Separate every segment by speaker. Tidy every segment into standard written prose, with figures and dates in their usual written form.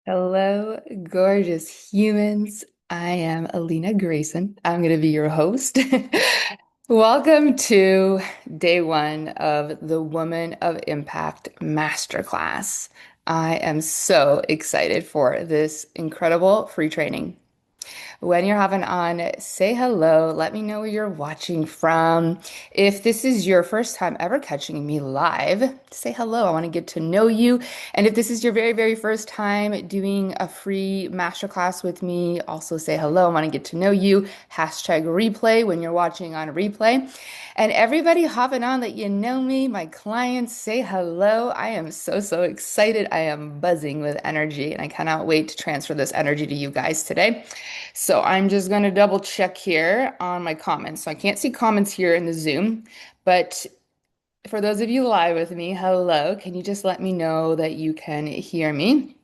Speaker 1: Hello, gorgeous humans. I am Alina Grayson. I'm going to be your host. Welcome to day one of the Woman of Impact Masterclass. I am so excited for this incredible free training. When you're having on, say hello. Let me know where you're watching from. If this is your first time ever catching me live, say hello. I want to get to know you. And if this is your very, very first time doing a free masterclass with me, also say hello. I want to get to know you. Hashtag replay when you're watching on replay. And everybody hopping on that you know me, my clients, say hello. I am so, so excited. I am buzzing with energy, and I cannot wait to transfer this energy to you guys today. So I'm just going to double check here on my comments. So I can't see comments here in the Zoom, but for those of you live with me, hello. Can you just let me know that you can hear me?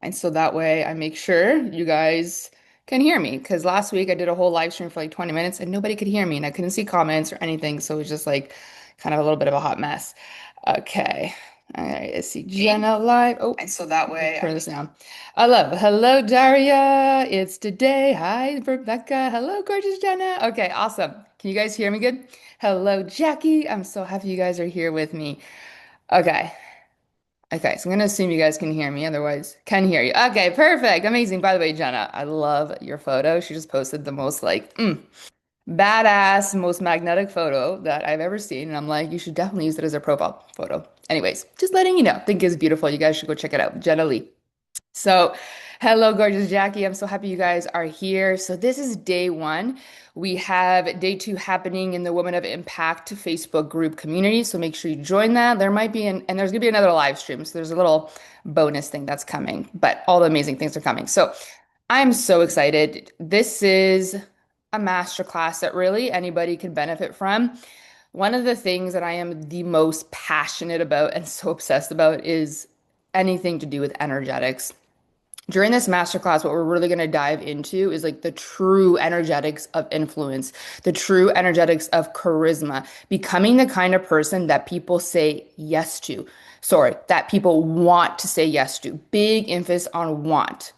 Speaker 1: And so that way I make sure you guys can hear me. Because last week I did a whole live stream for like 20 minutes and nobody could hear me and I couldn't see comments or anything. So it was just like kind of a little bit of a hot mess. Okay. All right. I see Jenna live. Oh, and so that way turn this down. I love. Hello, Daria. It's today. Hi, Rebecca. Hello, gorgeous Jenna. Okay, awesome. Can you guys hear me good? Hello, Jackie. I'm so happy you guys are here with me. Okay. Okay, so I'm gonna assume you guys can hear me, otherwise can hear you. Okay, perfect, amazing. By the way, Jenna, I love your photo. She just posted the most badass, most magnetic photo that I've ever seen, and I'm like, you should definitely use it as a profile photo. Anyways, just letting you know, think it's beautiful. You guys should go check it out. Jenna Lee. So, hello, gorgeous Jackie. I'm so happy you guys are here. So, this is day one. We have day two happening in the Women of Impact Facebook group community. So, make sure you join that. There might be, and there's going to be another live stream. So, there's a little bonus thing that's coming, but all the amazing things are coming. So, I'm so excited. This is a masterclass that really anybody can benefit from. One of the things that I am the most passionate about and so obsessed about is anything to do with energetics. During this masterclass, what we're really going to dive into is like the true energetics of influence, the true energetics of charisma, becoming the kind of person that people say yes to. Sorry, that people want to say yes to. Big emphasis on want.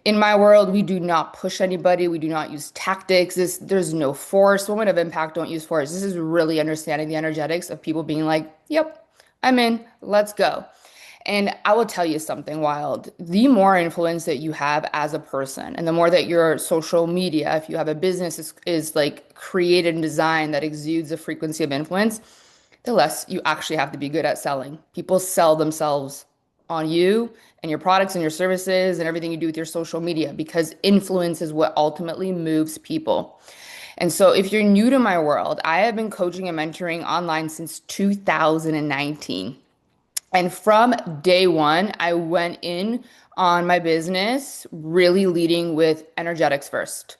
Speaker 1: In my world, we do not push anybody. We do not use tactics. There's no force. Women of impact don't use force. This is really understanding the energetics of people being like, yep, I'm in. Let's go. And I will tell you something wild. The more influence that you have as a person, and the more that your social media, if you have a business, is like created and designed that exudes a frequency of influence, the less you actually have to be good at selling. People sell themselves on you and your products and your services and everything you do with your social media because influence is what ultimately moves people. And so, if you're new to my world, I have been coaching and mentoring online since 2019. And from day one, I went in on my business really leading with energetics first.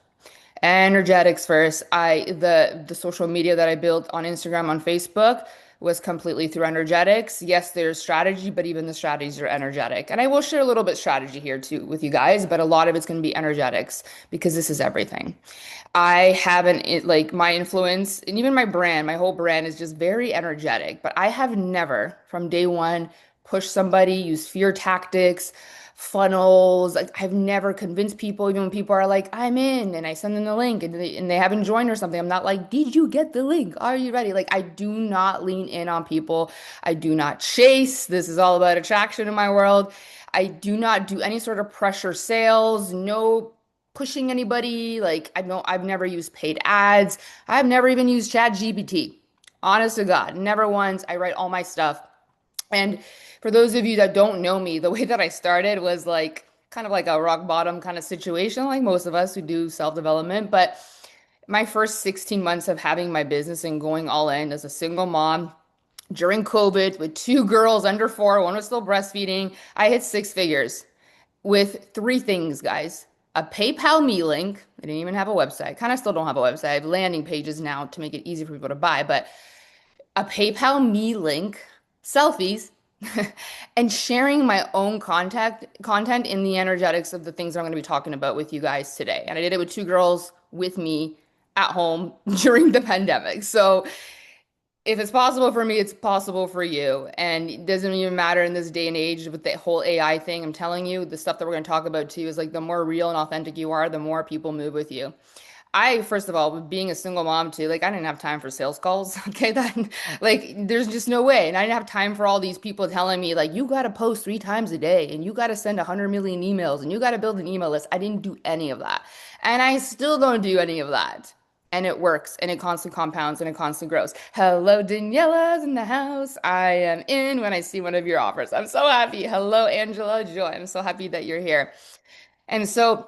Speaker 1: Energetics first. The social media that I built on Instagram, on Facebook was completely through energetics. Yes, there's strategy, but even the strategies are energetic. And I will share a little bit strategy here too with you guys, but a lot of it's going to be energetics because this is everything. I haven't like my influence and even my brand, my whole brand is just very energetic, but I have never from day one pushed somebody, used fear tactics, funnels. Like I've never convinced people, even when people are like, I'm in, and I send them the link and they haven't joined or something. I'm not like, did you get the link? Are you ready? Like I do not lean in on people. I do not chase. This is all about attraction in my world. I do not do any sort of pressure sales, no pushing anybody. Like I've never used paid ads. I've never even used Chat GPT. Honest to God, never once. I write all my stuff. And for those of you that don't know me, the way that I started was like kind of like a rock bottom kind of situation, like most of us who do self-development. But my first 16 months of having my business and going all in as a single mom during COVID with two girls under four, one was still breastfeeding, I hit six figures with three things, guys. A PayPal me link. I didn't even have a website. Kind of still don't have a website. I have landing pages now to make it easy for people to buy, but a PayPal me link, selfies, and sharing my own content in the energetics of the things I'm going to be talking about with you guys today. And I did it with two girls with me at home during the pandemic. So If it's possible for me, it's possible for you. And it doesn't even matter in this day and age with the whole AI thing. I'm telling you, the stuff that we're going to talk about too is like the more real and authentic you are, the more people move with you. I, first of all, being a single mom too, like I didn't have time for sales calls. Okay, that like there's just no way. And I didn't have time for all these people telling me like you got to post 3 times a day and you got to send 100 million emails and you got to build an email list. I didn't do any of that. And I still don't do any of that. And it works and it constantly compounds and it constantly grows. Hello, Daniela's in the house. I am in when I see one of your offers. I'm so happy. Hello, Angela Joy. I'm so happy that you're here. And so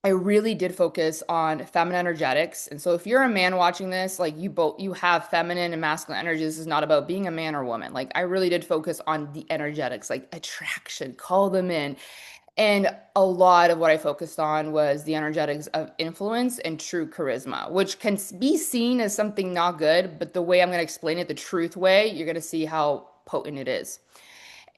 Speaker 1: I really did focus on feminine energetics. And so if you're a man watching this, like you have feminine and masculine energy. This is not about being a man or woman. Like I really did focus on the energetics, like attraction, call them in. And a lot of what I focused on was the energetics of influence and true charisma, which can be seen as something not good, but the way I'm going to explain it, the truth way, you're going to see how potent it is.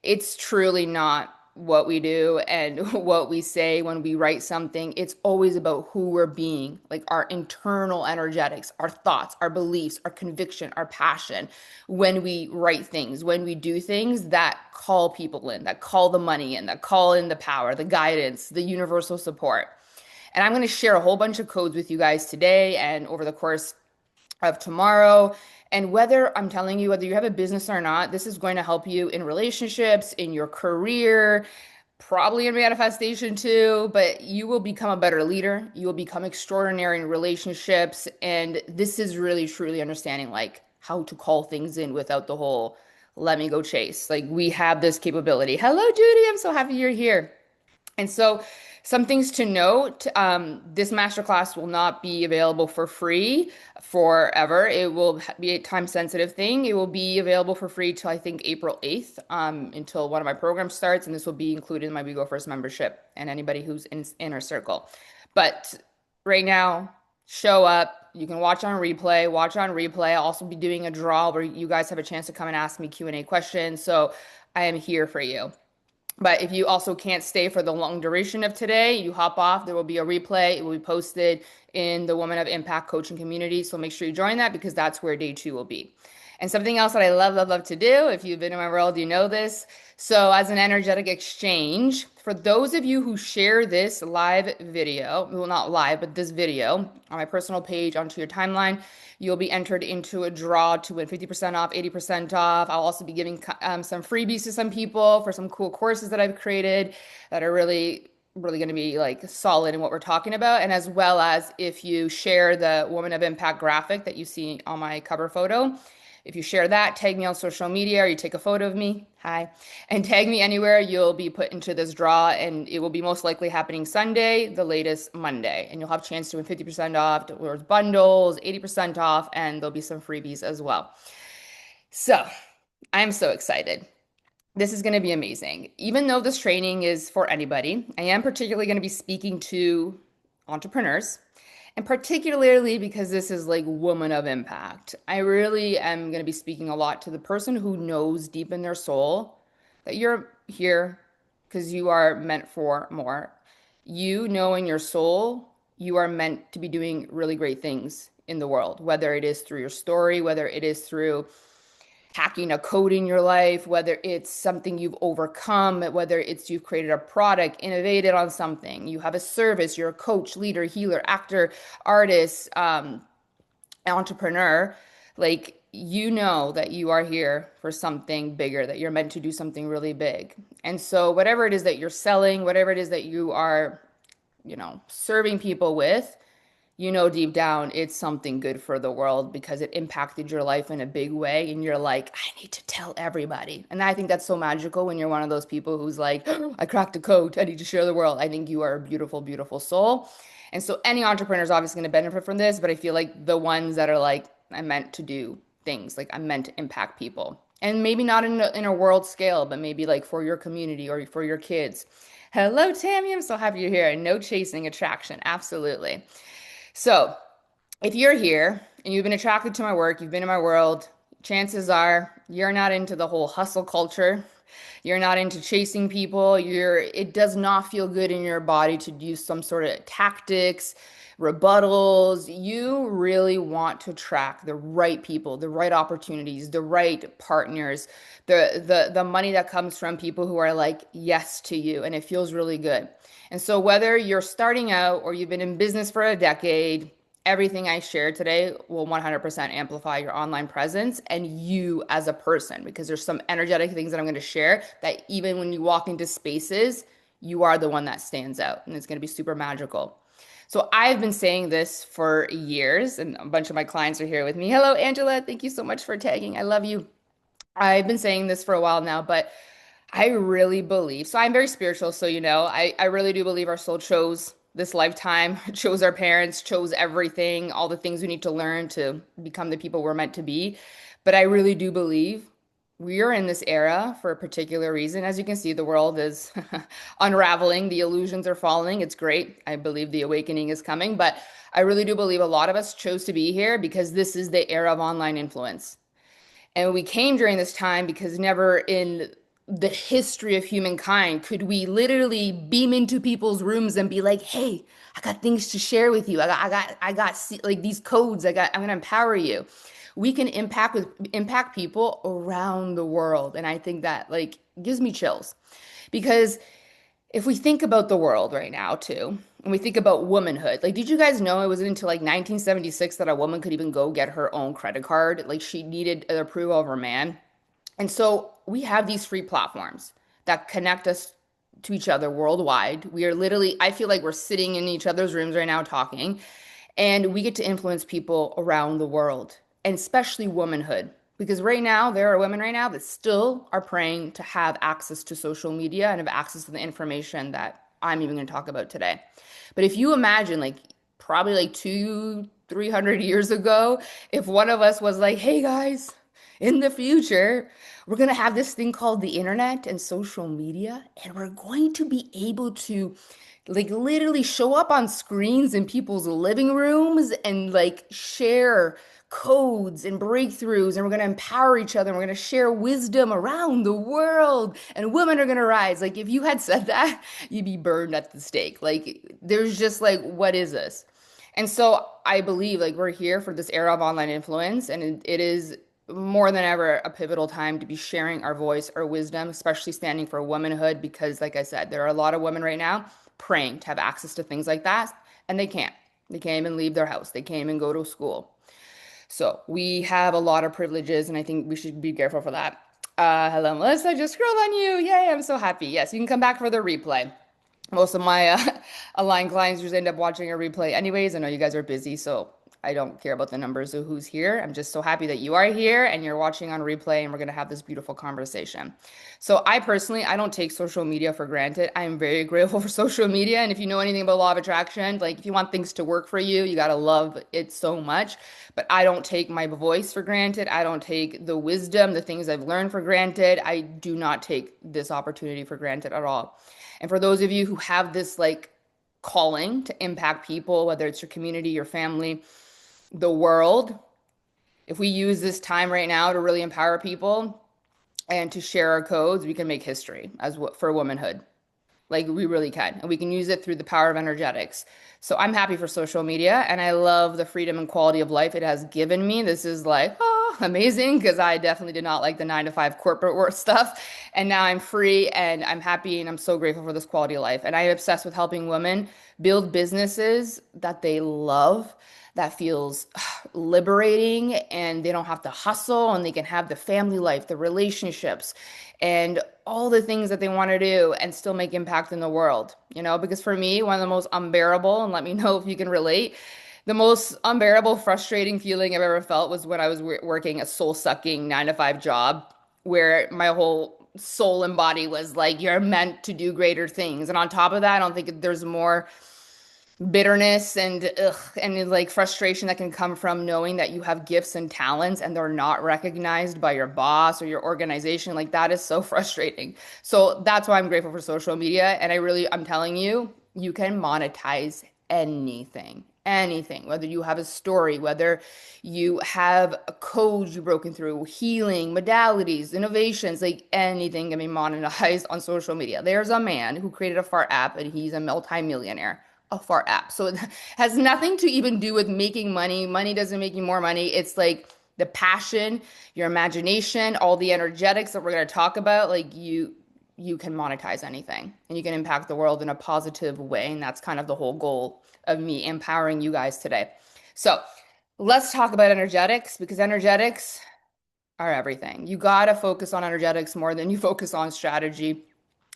Speaker 1: It's truly not what we do and what we say when we write something. It's always about who we're being, like our internal energetics, our thoughts, our beliefs, our conviction, our passion. When we write things, when we do things that call people in, that call the money in, that call in the power, the guidance, the universal support. And I'm going to share a whole bunch of codes with you guys today and over the course of tomorrow. And whether I'm telling you, whether you have a business or not, this is going to help you in relationships, in your career, probably in manifestation too, but you will become a better leader. You will become extraordinary in relationships. And this is really, truly understanding like how to call things in without the whole let me go chase. Like we have this capability. Hello, Judy. I'm so happy you're here. And so, some things to note, this masterclass will not be available for free forever. It will be a time sensitive thing. It will be available for free till I think April 8th, until one of my programs starts. And this will be included in my We Go First membership and anybody who's in inner circle. But right now, show up. You can watch on replay, watch on replay. I'll also be doing a draw where you guys have a chance to come and ask me Q&A questions. So I am here for you. But if you also can't stay for the long duration of today, you hop off. There will be a replay. It will be posted in the Woman of Impact coaching community. So make sure you join that because that's where day 2 will be. And something else that I love, love, love to do, if you've been in my world, you know this. So, as an energetic exchange, for those of you who share this live video, well, not live, but this video on my personal page onto your timeline, you'll be entered into a draw to win 50% off, 80% off. I'll also be giving some freebies to some people for some cool courses that I've created that are really going to be like solid in what we're talking about. And as well as if you share the Woman of Impact graphic that you see on my cover photo, if you share that, tag me on social media or you take a photo of me, hi, and tag me anywhere, you'll be put into this draw and it will be most likely happening Sunday, the latest Monday. And you'll have a chance to win 50% off, towards bundles, 80% off, and there'll be some freebies as well. So I'm so excited. This is going to be amazing. Even though this training is for anybody, I am particularly going to be speaking to entrepreneurs, and particularly because this is like woman of impact. I really am going to be speaking a lot to the person who knows deep in their soul that you're here because you are meant for more. You know in your soul, you are meant to be doing really great things in the world, whether it is through your story, whether it is through hacking a code in your life, whether it's something you've overcome, whether it's you've created a product, innovated on something, you have a service, you're a coach, leader, healer, actor, artist, entrepreneur, like you know that you are here for something bigger, that you're meant to do something really big. And so whatever it is that you're selling, whatever it is that you are, serving people with, deep down it's something good for the world because it impacted your life in a big way. And you're like, I need to tell everybody. And I think that's so magical when you're one of those people who's like, "Oh, I cracked a code. I need to share the world." I think you are a beautiful, beautiful soul. And so any entrepreneur is obviously going to benefit from this. But I feel like the ones that are like, I'm meant to do things, like I'm meant to impact people. And maybe not in a world scale, but maybe like for your community or for your kids. Hello, Tammy. I'm so happy you're here. No chasing attraction. Absolutely. So, if you're here and you've been attracted to my work, you've been in my world, chances are you're not into the whole hustle culture. You're not into chasing people. It does not feel good in your body to use some sort of tactics, rebuttals. You really want to track the right people, the right opportunities, the right partners, the money that comes from people who are like yes to you, and it feels really good. And so whether you're starting out or you've been in business for a decade, everything I shared today will 100% amplify your online presence and you as a person, because there's some energetic things that I'm going to share that even when you walk into spaces, you are the one that stands out, and it's going to be super magical. So I've been saying this for years, and a bunch of my clients are here with me. Hello, Angela. Thank you so much for tagging. I love you. I've been saying this for a while now, but I really believe, so I'm very spiritual, so I really do believe our soul chose this lifetime, chose our parents, chose everything, all the things we need to learn to become the people we're meant to be. But I really do believe we are in this era for a particular reason. As you can see, the world is unraveling, the illusions are falling. It's great. I believe the awakening is coming, but I really do believe a lot of us chose to be here because this is the era of online influence. And we came during this time because never in the history of humankind could we literally beam into people's rooms and be like, "Hey, I got things to share with you. Like these codes. I'm gonna empower you." We can impact people around the world, and I think that like gives me chills because if we think about the world right now too, and we think about womanhood, like, did you guys know it wasn't until like 1976 that a woman could even go get her own credit card? Like, she needed the approval of her man. And so we have these free platforms that connect us to each other worldwide. We are literally, I feel like we're sitting in each other's rooms right now talking, and we get to influence people around the world, and especially womanhood. Because right now, there are women right now that still are praying to have access to social media and have access to the information that I'm even going to talk about today. But if you imagine, like, probably like 300 years ago, if one of us was like, hey guys, in the future, we're going to have this thing called the internet and social media, and we're going to be able to like literally show up on screens in people's living rooms and like share codes and breakthroughs, and we're going to empower each other, and we're going to share wisdom around the world, and women are going to rise. Like, if you had said that, you'd be burned at the stake. Like, there's just like, what is this? And so I believe like we're here for this era of online influence, and it is more than ever a pivotal time to be sharing our voice, our wisdom, especially standing for womanhood, because like I said, there are a lot of women right now praying to have access to things like that, and they can't. They can't even leave their house. They can't even go to school. So we have a lot of privileges, and I think we should be careful for that. Hello, Melissa. I just scrolled on you. Yay, I'm so happy. Yes, you can come back for the replay. Most of my aligned clients just end up watching a replay anyways. I know you guys are busy, so I don't care about the numbers of who's here. I'm just so happy that you are here and you're watching on replay, and we're going to have this beautiful conversation. So I personally, I don't take social media for granted. I am very grateful for social media. And if you know anything about law of attraction, like if you want things to work for you, you got to love it so much. But I don't take my voice for granted. I don't take the wisdom, the things I've learned for granted. I do not take this opportunity for granted at all. And for those of you who have this like calling to impact people, whether it's your community, your family, the world, if we use this time right now to really empower people and to share our codes, we can make history for womanhood. Like, we really can. And we can use it through the power of energetics. So I'm happy for social media, and I love the freedom and quality of life it has given me. This is like, oh, amazing, because I definitely did not like the 9 to 5 corporate work stuff. And now I'm free and I'm happy, and I'm so grateful for this quality of life. And I'm obsessed with helping women build businesses that they love, that feels liberating, and they don't have to hustle, and they can have the family life, the relationships, and all the things that they want to do and still make impact in the world. Because for me, one of the most unbearable, and let me know if you can relate, the most unbearable, frustrating feeling I've ever felt was when I was working a soul-sucking 9 to 5 job where my whole soul and body was like, you're meant to do greater things. And on top of that, I don't think there's more bitterness and like frustration that can come from knowing that you have gifts and talents and they're not recognized by your boss or your organization. Like, that is so frustrating. So that's why I'm grateful for social media. And I'm telling you, you can monetize anything, anything, whether you have a story, whether you have a code you've broken through, healing, modalities, innovations, like anything can be monetized on social media. There's a man who created a fart app and he's a multimillionaire. A fart app. So it has nothing to even do with making money. Money doesn't make you more money. It's like the passion, your imagination, all the energetics that we're going to talk about. Like you can monetize anything and you can impact the world in a positive way. And that's kind of the whole goal of me empowering you guys today. So let's talk about energetics because energetics are everything. You got to focus on energetics more than you focus on strategy.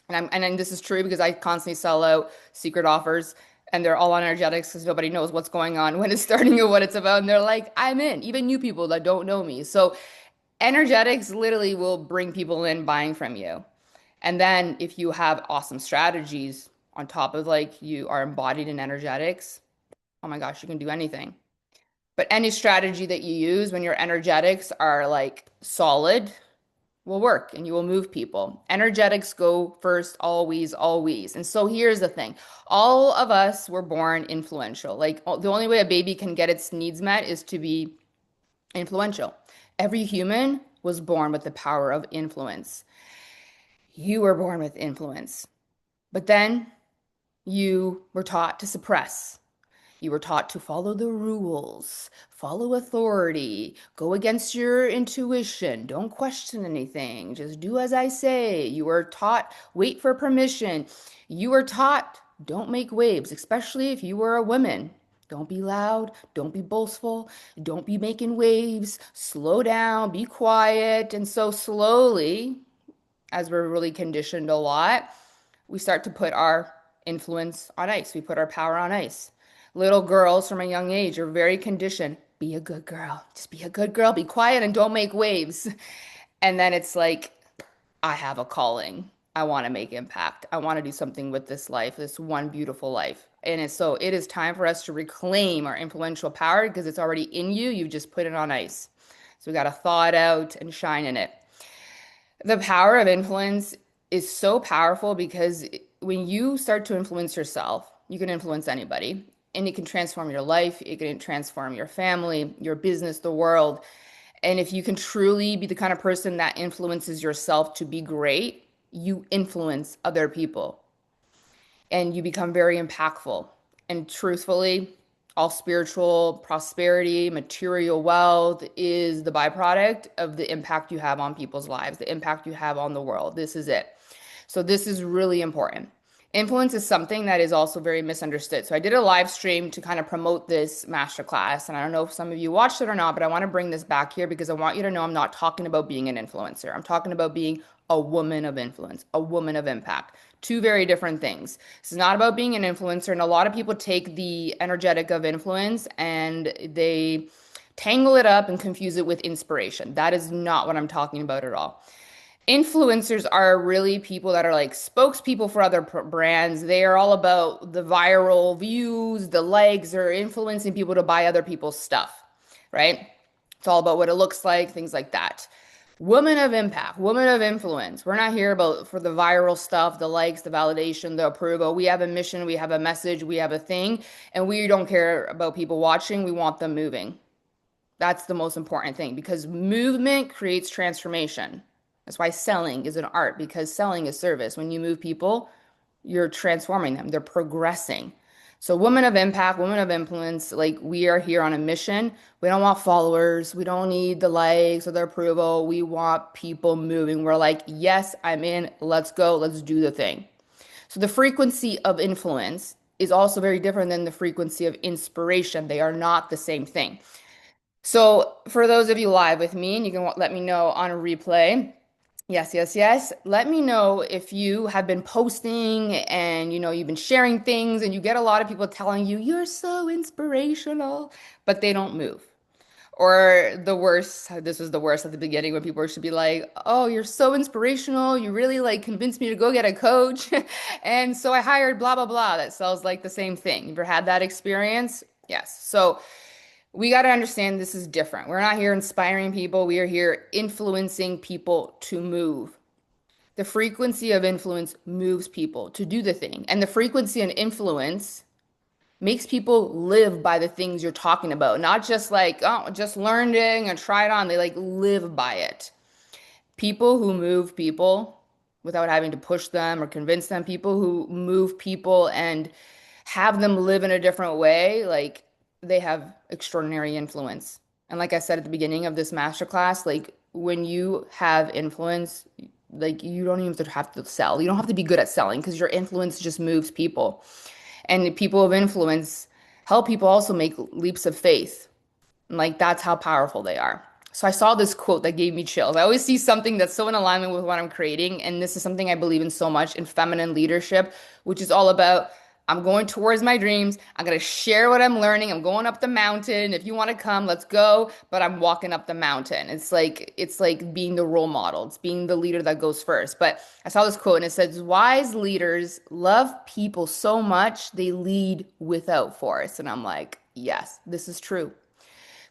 Speaker 1: And this is true because I constantly sell out secret offers and they're all on energetics because nobody knows what's going on when it's starting or what it's about. And they're like, I'm in, even new people that don't know me. So energetics literally will bring people in buying from you. And then if you have awesome strategies on top of like you are embodied in energetics, oh my gosh, you can do anything. But any strategy that you use when your energetics are like solid will work and you will move people. Energetics go first, always, always. And so here's the thing. All of us were born influential. Like the only way a baby can get its needs met is to be influential. Every human was born with the power of influence. You were born with influence. But then you were taught to suppress. You were taught to follow the rules, follow authority, go against your intuition, don't question anything, just do as I say. You were taught wait for permission. You were taught don't make waves, especially if you were a woman. Don't be loud, don't be boastful, don't be making waves, slow down, be quiet. And so slowly, as we're really conditioned a lot, we start to put our influence on ice. We put our power on ice. Little girls from a young age are very conditioned. Be a good girl. Just be a good girl. Be quiet and don't make waves. And then it's like, I have a calling. I want to make impact. I want to do something with this life, this one beautiful life. And it is time for us to reclaim our influential power because it's already in you. You just put it on ice. So we got to thaw it out and shine in it. The power of influence is so powerful because when you start to influence yourself, you can influence anybody and it can transform your life, it can transform your family, your business, the world. And if you can truly be the kind of person that influences yourself to be great, you influence other people and you become very impactful. And truthfully, all spiritual prosperity, material wealth is the byproduct of the impact you have on people's lives, the impact you have on the world. This is it. So, this is really important. Influence is something that is also very misunderstood. So, I did a live stream to kind of promote this masterclass. And I don't know if some of you watched it or not, but I want to bring this back here because I want you to know I'm not talking about being an influencer. I'm talking about being a woman of influence, a woman of impact. Two very different things. It's not about being an influencer. And a lot of people take the energetic of influence and they tangle it up and confuse it with inspiration. That is not what I'm talking about at all. Influencers are really people that are like spokespeople for other brands. They are all about the viral views, the likes, or influencing people to buy other people's stuff, right? It's all about what it looks like, things like that. Women of impact, women of influence. We're not here about for the viral stuff, the likes, the validation, the approval. We have a mission, we have a message, we have a thing, and we don't care about people watching. We want them moving. That's the most important thing because movement creates transformation. That's why selling is an art because selling is service. When you move people, you're transforming them, they're progressing. So, women of impact, women of influence, like we are here on a mission. We don't want followers. We don't need the likes or the approval. We want people moving. We're like, yes, I'm in. Let's go. Let's do the thing. So, the frequency of influence is also very different than the frequency of inspiration. They are not the same thing. So, for those of you live with me, and you can let me know on a replay. Yes, yes, yes. Let me know if you have been posting and you've been sharing things and you get a lot of people telling you you're so inspirational, but they don't move. Or the worst, this was the worst at the beginning when people should be like, "Oh, you're so inspirational. You really like convinced me to go get a coach." And so I hired blah blah blah. That sounds like the same thing. You ever had that experience? Yes. So we got to understand this is different. We're not here inspiring people. We are here influencing people to move. The frequency of influence moves people to do the thing. And the frequency and influence makes people live by the things you're talking about, not just like, oh, just learned it and try it on. They like live by it. People who move people without having to push them or convince them, people who move people and have them live in a different way, like they have extraordinary influence. And like I said at the beginning of this masterclass, like when you have influence, like you don't even have to sell. You don't have to be good at selling because your influence just moves people. And the people of influence help people also make leaps of faith. Like that's how powerful they are. So I saw this quote that gave me chills. I always see something that's so in alignment with what I'm creating. And this is something I believe in so much in feminine leadership, which is all about I'm going towards my dreams. I'm going to share what I'm learning. I'm going up the mountain. If you want to come, let's go. But I'm walking up the mountain. It's like being the role model. It's being the leader that goes first. But I saw this quote and it says, wise leaders love people so much they lead without force. And I'm like, yes, this is true.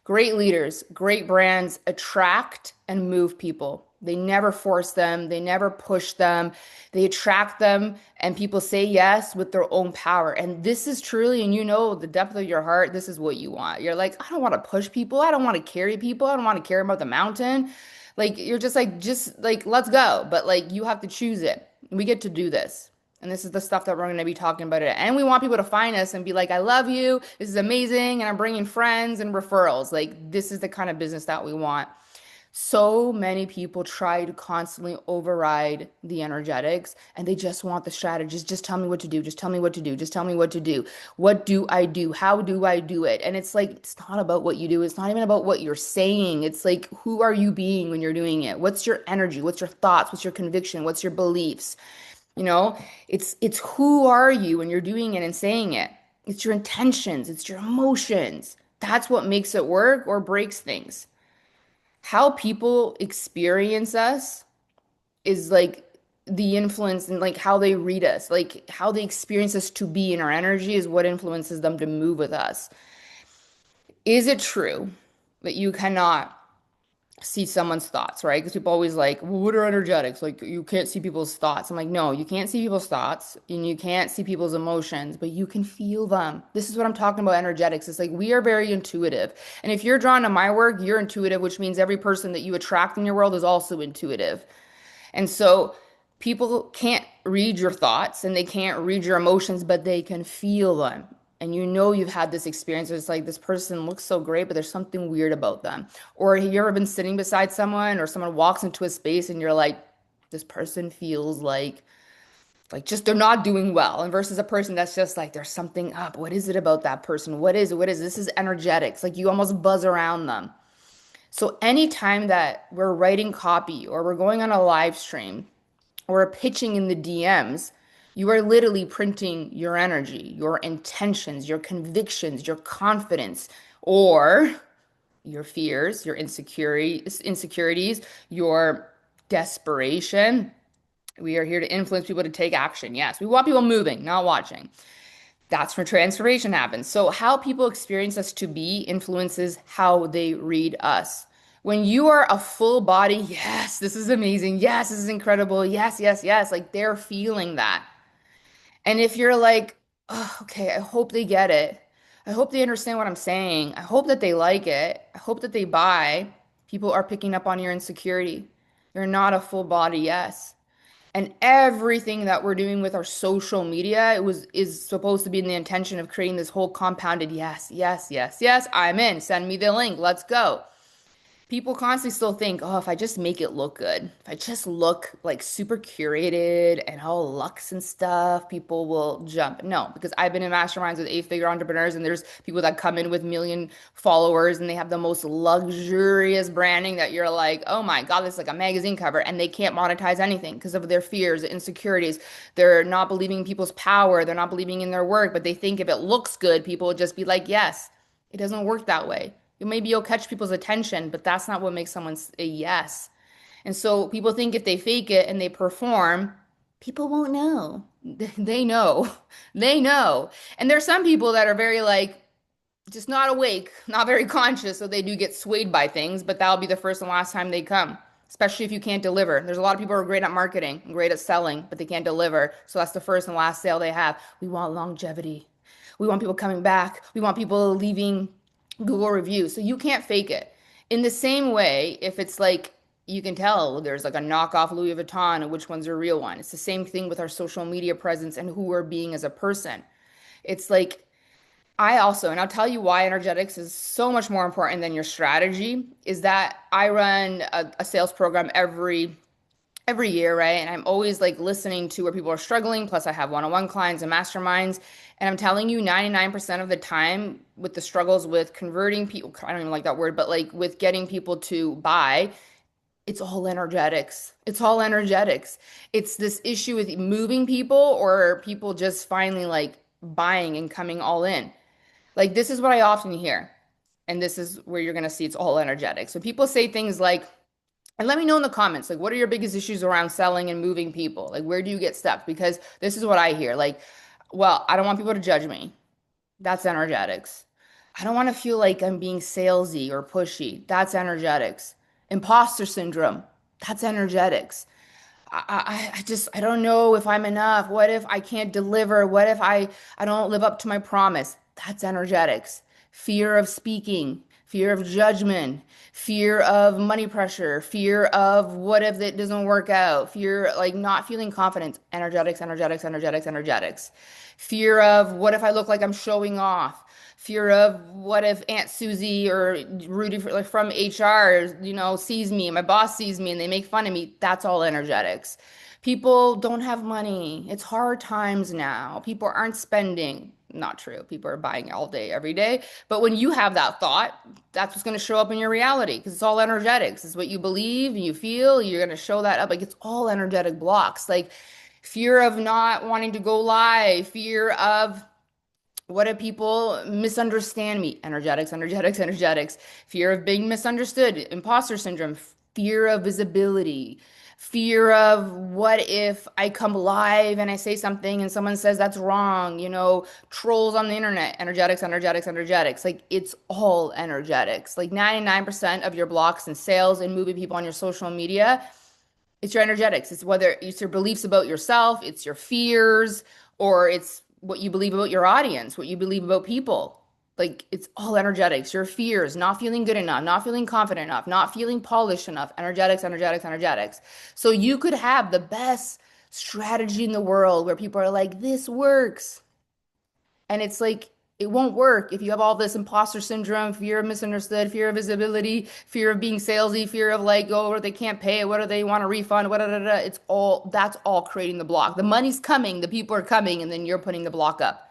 Speaker 1: Great leaders, great brands attract and move people. They never force them, they never push them. They attract them, and people say yes with their own power. And this is truly, and you know, the depth of your heart, this is what you want. You're like, I don't want to push people. I don't want to carry people. I don't want to carry them up the mountain. Like, you're just like, let's go. But like, you have to choose it. We get to do this. And this is the stuff that we're going to be talking about it. And we want people to find us and be like, I love you. This is amazing. And I'm bringing friends and referrals. Like, this is the kind of business that we want. So many people try to constantly override the energetics and they just want the strategies. Just tell me what to do. Just tell me what to do. Just tell me what to do. What do I do? How do I do it? And it's like, it's not about what you do. It's not even about what you're saying. It's like, who are you being when you're doing it? What's your energy? What's your thoughts? What's your conviction? What's your beliefs? You know, it's who are you when you're doing it and saying it. It's your intentions, it's your emotions. That's what makes it work or breaks things. How people experience us is like the influence and like how they read us, like how they experience us to be in our energy is what influences them to move with us. Is it true that you cannot see someone's thoughts, right? Because people always like, well, what are energetics? Like, you can't see people's thoughts. I'm like, no, you can't see people's thoughts and you can't see people's emotions, but you can feel them. This is what I'm talking about energetics. It's like we are very intuitive. And if you're drawn to my work, you're intuitive, which means every person that you attract in your world is also intuitive. And so people can't read your thoughts and they can't read your emotions, but they can feel them. And you know you've had this experience. It's like this person looks so great, but there's something weird about them. Or have you ever been sitting beside someone or someone walks into a space and you're like, this person feels like just they're not doing well. And versus a person that's just like there's something up. What is it about that person? What is it? What is it? This is energetics. Like you almost buzz around them. So anytime that we're writing copy or we're going on a live stream or pitching in the DMs, you are literally printing your energy, your intentions, your convictions, your confidence, or your fears, your insecurities, your desperation. We are here to influence people to take action. Yes, we want people moving, not watching. That's where transformation happens. So, how people experience us to be influences how they read us. When you are a full body, yes, this is amazing. Yes, this is incredible. Yes, yes, yes. Like they're feeling that. And if you're like, oh, okay, I hope they get it. I hope they understand what I'm saying. I hope that they like it. I hope that they buy. People are picking up on your insecurity. You're not a full body, yes. And everything that we're doing with our social media, it was is supposed to be in the intention of creating this whole compounded yes, yes, yes, yes, I'm in. Send me the link. Let's go. People constantly still think, oh, if I just make it look good, if I just look like super curated and all luxe and stuff, people will jump. No, because I've been in masterminds with eight-figure entrepreneurs, and there's people that come in with million followers and they have the most luxurious branding that you're like, oh my God, this is like a magazine cover, and they can't monetize anything because of their fears, insecurities. They're not believing in people's power, they're not believing in their work, but they think if it looks good, people will just be like, yes. It doesn't work that way. Maybe you'll catch people's attention, but that's not what makes someone say yes. And so people think if they fake it and they perform, people won't know. They know. They know. And there's some people that are very like just not awake, not very conscious, so they do get swayed by things, but that'll be the first and last time they come, especially if you can't deliver. There's a lot of people who are great at marketing and great at selling, but they can't deliver. So that's the first and last sale they have. We want longevity. We want people coming back. We want people leaving Google reviews. So you can't fake it. In the same way, if it's like you can tell there's like a knockoff Louis Vuitton and which one's a real one. It's the same thing with our social media presence and who we're being as a person. It's like I also, and I'll tell you why energetics is so much more important than your strategy, is that I run a sales program every year, right? And I'm always like listening to where people are struggling. Plus, I have one-on-one clients and masterminds. And I'm telling you, 99% of the time with the struggles with converting people, I don't even like that word, but like with getting people to buy, it's all energetics. It's all energetics. It's this issue with moving people or people just finally like buying and coming all in. Like this is what I often hear. And this is where you're going to see it's all energetic. So people say things like, and let me know in the comments, like, what are your biggest issues around selling and moving people? Like, where do you get stuck? Because this is what I hear. Like, well, I don't want people to judge me. That's energetics. I don't want to feel like I'm being salesy or pushy. That's energetics. Imposter syndrome. That's energetics. I don't know if I'm enough. What if I can't deliver? What if I don't live up to my promise? That's energetics. Fear of speaking, fear of judgment, fear of money pressure, fear of what if it doesn't work out, fear like not feeling confident. Energetics, energetics, energetics, energetics. Fear of what if I look like I'm showing off? Fear of what if Aunt Susie or Rudy like from HR, sees me, my boss sees me and they make fun of me. That's all energetics. People don't have money. It's hard times now. People aren't spending. Not true. People are buying all day, every day. But when you have that thought, that's what's going to show up in your reality because it's all energetics. It's what you believe and you feel. You're going to show that up. Like it's all energetic blocks. Like fear of not wanting to go live, fear of what if people misunderstand me? Energetics, energetics, energetics. Fear of being misunderstood, imposter syndrome, fear of visibility, fear of what if I come live and I say something and someone says that's wrong, trolls on the internet, energetics, energetics, energetics. Like it's all energetics. Like 99% of your blocks and sales and moving people on your social media, it's your energetics. It's whether it's your beliefs about yourself, it's your fears, or it's what you believe about your audience, what you believe about people. Like it's all energetics, your fears, not feeling good enough, not feeling confident enough, not feeling polished enough. Energetics, energetics, energetics. So you could have the best strategy in the world where people are like, this works. And it's like, it won't work if you have all this imposter syndrome, fear of misunderstood, fear of visibility, fear of being salesy, fear of like, oh, they can't pay it. What do they want to refund? What, da, da, da. It's all, that's all creating the block. The money's coming, the people are coming, and then you're putting the block up.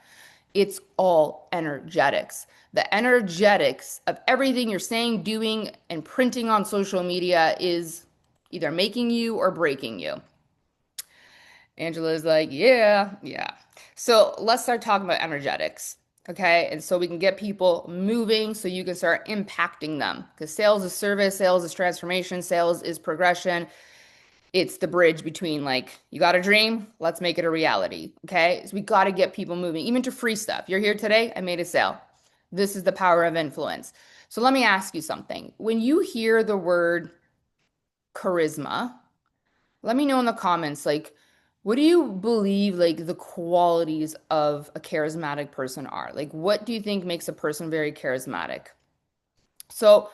Speaker 1: It's all energetics. The energetics of everything you're saying, doing, and printing on social media is either making you or breaking you. Angela's like, yeah, yeah. So let's start talking about energetics. Okay. And so we can get people moving so you can start impacting them. Because sales is service, sales is transformation, sales is progression. It's the bridge between like, you got a dream, let's make it a reality. Okay. So we got to get people moving, even to free stuff. You're here today, I made a sale. This is the power of influence. So let me ask you something. When you hear the word charisma, let me know in the comments, like, what do you believe, like, the qualities of a charismatic person are? Like, what do you think makes a person very charismatic? So,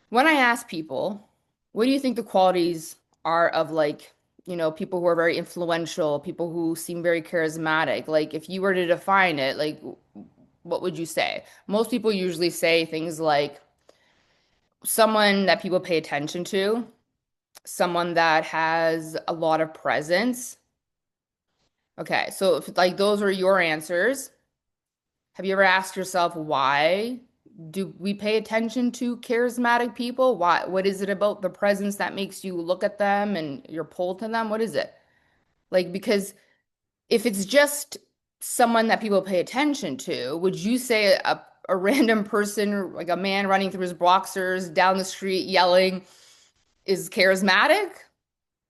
Speaker 1: when I ask people, what do you think the qualities are of, like, people who are very influential, people who seem very charismatic? Like, if you were to define it, like, what would you say? Most people usually say things like someone that people pay attention to, someone that has a lot of presence. Okay, so if like those are your answers, have you ever asked yourself why do we pay attention to charismatic people? Why, what is it about the presence that makes you look at them and you're pulled to them? What is it? Like, because if it's just someone that people pay attention to, would you say a random person, like a man running through his boxers down the street yelling, is charismatic?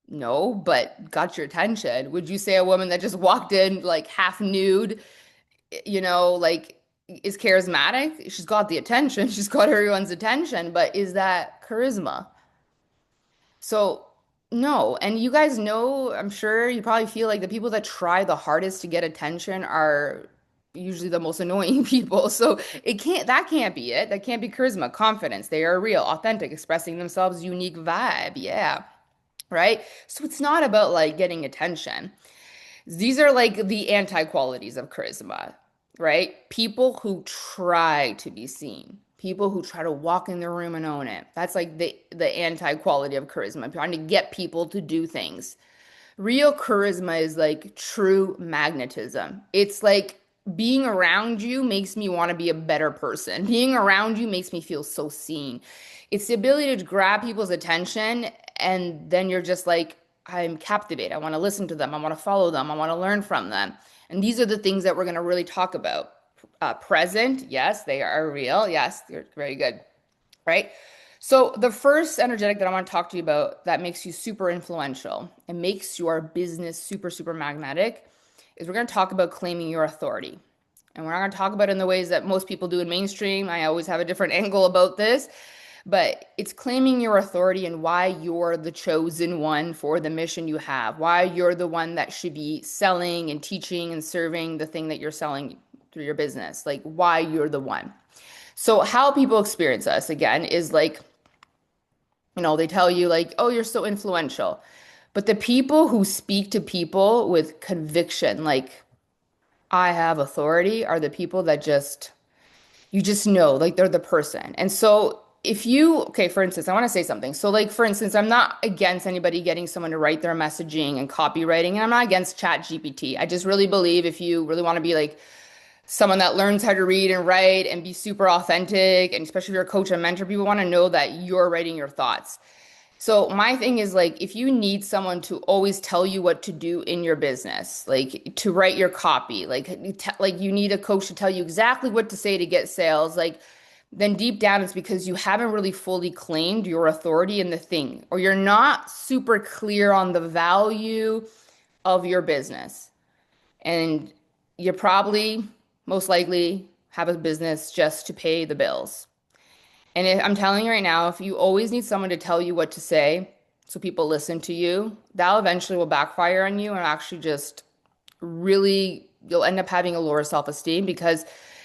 Speaker 1: No, but got your attention. Would you say a woman that just walked in like half nude, like is charismatic? She's got the attention, she's got everyone's attention, but is that charisma? So, no. And you guys know, I'm sure you probably feel like the people that try the hardest to get attention are usually the most annoying people. So that can't be it. That can't be charisma, confidence. They are real, authentic, expressing themselves, unique vibe. Yeah. Right. So it's not about like getting attention. These are like the anti-qualities of charisma, right? People who try to be seen, people who try to walk in the room and own it. That's like the anti-quality of charisma, trying to get people to do things. Real charisma is like true magnetism. It's like being around you makes me want to be a better person. Being around you makes me feel so seen. It's the ability to grab people's attention, and then you're just like, I'm captivated. I want to listen to them. I want to follow them. I want to learn from them. And these are the things that we're going to really talk about. Present, yes, they are real. Yes, they're very good, right? So the first energetic that I want to talk to you about that makes you super influential and makes your business super, super magnetic is we're going to talk about claiming your authority. And we're not going to talk about it in the ways that most people do in mainstream. I always have a different angle about this, but it's claiming your authority and why you're the chosen one for the mission you have, why you're the one that should be selling and teaching and serving the thing that you're selling through your business, like why you're the one. So how people experience us again is like, they tell you like, oh, you're so influential. But the people who speak to people with conviction, like, I have authority, are the people that you just know, like they're the person. And so okay, for instance, I want to say something. So, like, for instance, I'm not against anybody getting someone to write their messaging and copywriting, and I'm not against Chat GPT. I just really believe if you really want to be like someone that learns how to read and write and be super authentic, and especially if you're a coach and mentor, people want to know that you're writing your thoughts. So my thing is like if you need someone to always tell you what to do in your business, like to write your copy, like you need a coach to tell you exactly what to say to get sales, like then deep down it's because you haven't really fully claimed your authority in the thing, or you're not super clear on the value of your business. And you probably most likely have a business just to pay the bills. And I'm telling you right now, if you always need someone to tell you what to say so people listen to you, that eventually will backfire on you and actually just really, you'll end up having a lower self-esteem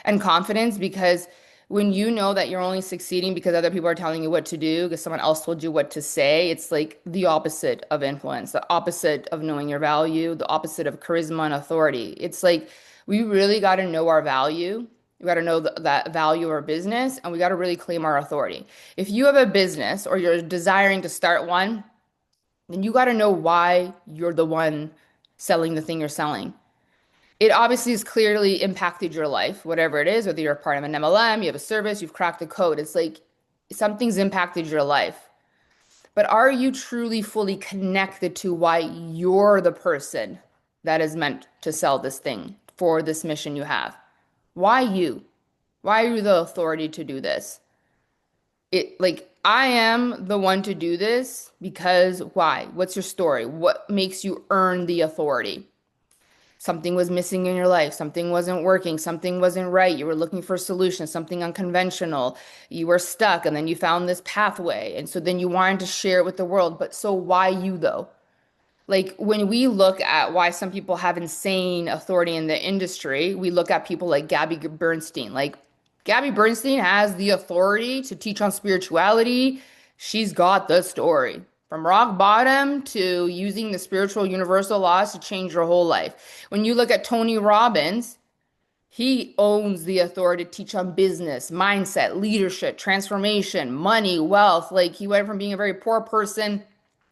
Speaker 1: and confidence because when you know that you're only succeeding because other people are telling you what to do, because someone else told you what to say, it's like the opposite of influence, the opposite of knowing your value, the opposite of charisma and authority. It's like we really got to know our value. We got to know that value of our business, and we got to really claim our authority. If you have a business or you're desiring to start one, then you got to know why you're the one selling the thing you're selling. It obviously has clearly impacted your life, whatever it is, whether you're a part of an MLM, you have a service, you've cracked the code. It's like something's impacted your life. But are you truly fully connected to why you're the person that is meant to sell this thing for this mission you have? Why you? Why are you the authority to do this? I am the one to do this because why? What's your story? What makes you earn the authority? Something was missing in your life, something wasn't working, something wasn't right. You were looking for a solution, something unconventional. You were stuck, and then you found this pathway. And so then you wanted to share it with the world. But so why you though? Like when we look at why some people have insane authority in the industry, we look at people like Gabby Bernstein. Like Gabby Bernstein has the authority to teach on spirituality. She's got the story from rock bottom to using the spiritual universal laws to change your whole life. When you look at Tony Robbins, he owns the authority to teach on business, mindset, leadership, transformation, money, wealth. Like he went from being a very poor person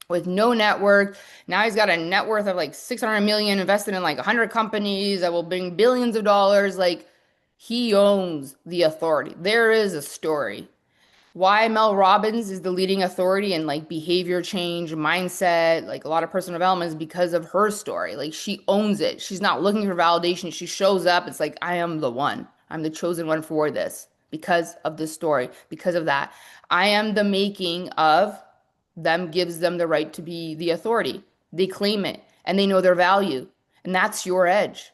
Speaker 1: with no network. Now he's got a net worth of like 600 million invested in like 100 companies that will bring billions of dollars. Like he owns the authority. There is a story. Why Mel Robbins is the leading authority in like behavior change, mindset, like a lot of personal development is because of her story. Like she owns it. She's not looking for validation. She shows up. It's like, I am the one. I'm the chosen one for this because of this story, because of that. I am the making of them gives them the right to be the authority. They claim it and they know their value. And that's your edge.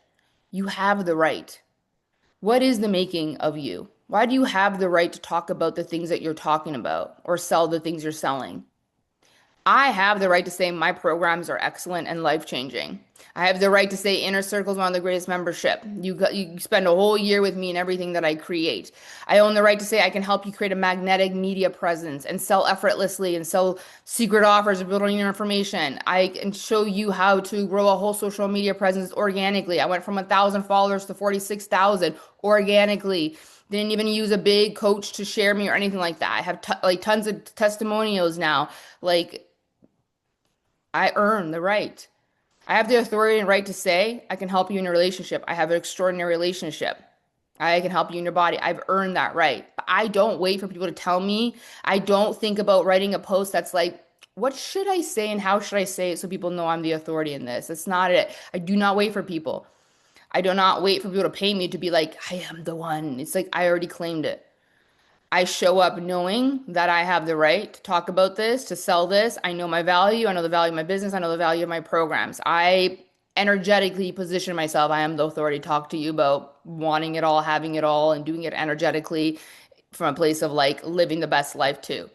Speaker 1: You have the right. What is the making of you? Why do you have the right to talk about the things that you're talking about or sell the things you're selling? I have the right to say my programs are excellent and life-changing. I have the right to say Inner Circle is one of the greatest membership. You spend a whole year with me and everything that I create. I own the right to say I can help you create a magnetic media presence and sell effortlessly and sell secret offers of building your information. I can show you how to grow a whole social media presence organically. I went from 1,000 followers to 46,000 organically. Didn't even use a big coach to share me or anything like that. I have like tons of testimonials now. Like I earn the right. I have the authority and right to say, I can help you in your relationship. I have an extraordinary relationship. I can help you in your body. I've earned that right. But I don't wait for people to tell me. I don't think about writing a post that's like, what should I say and how should I say it so people know I'm the authority in this? That's not it. I do not wait for people. I do not wait for people to pay me to be like, I am the one. It's like I already claimed it. I show up knowing that I have the right to talk about this, to sell this. I know my value. I know the value of my business. I know the value of my programs. I energetically position myself. I am the authority to talk to you about wanting it all, having it all, and doing it energetically from a place of like living the best life too.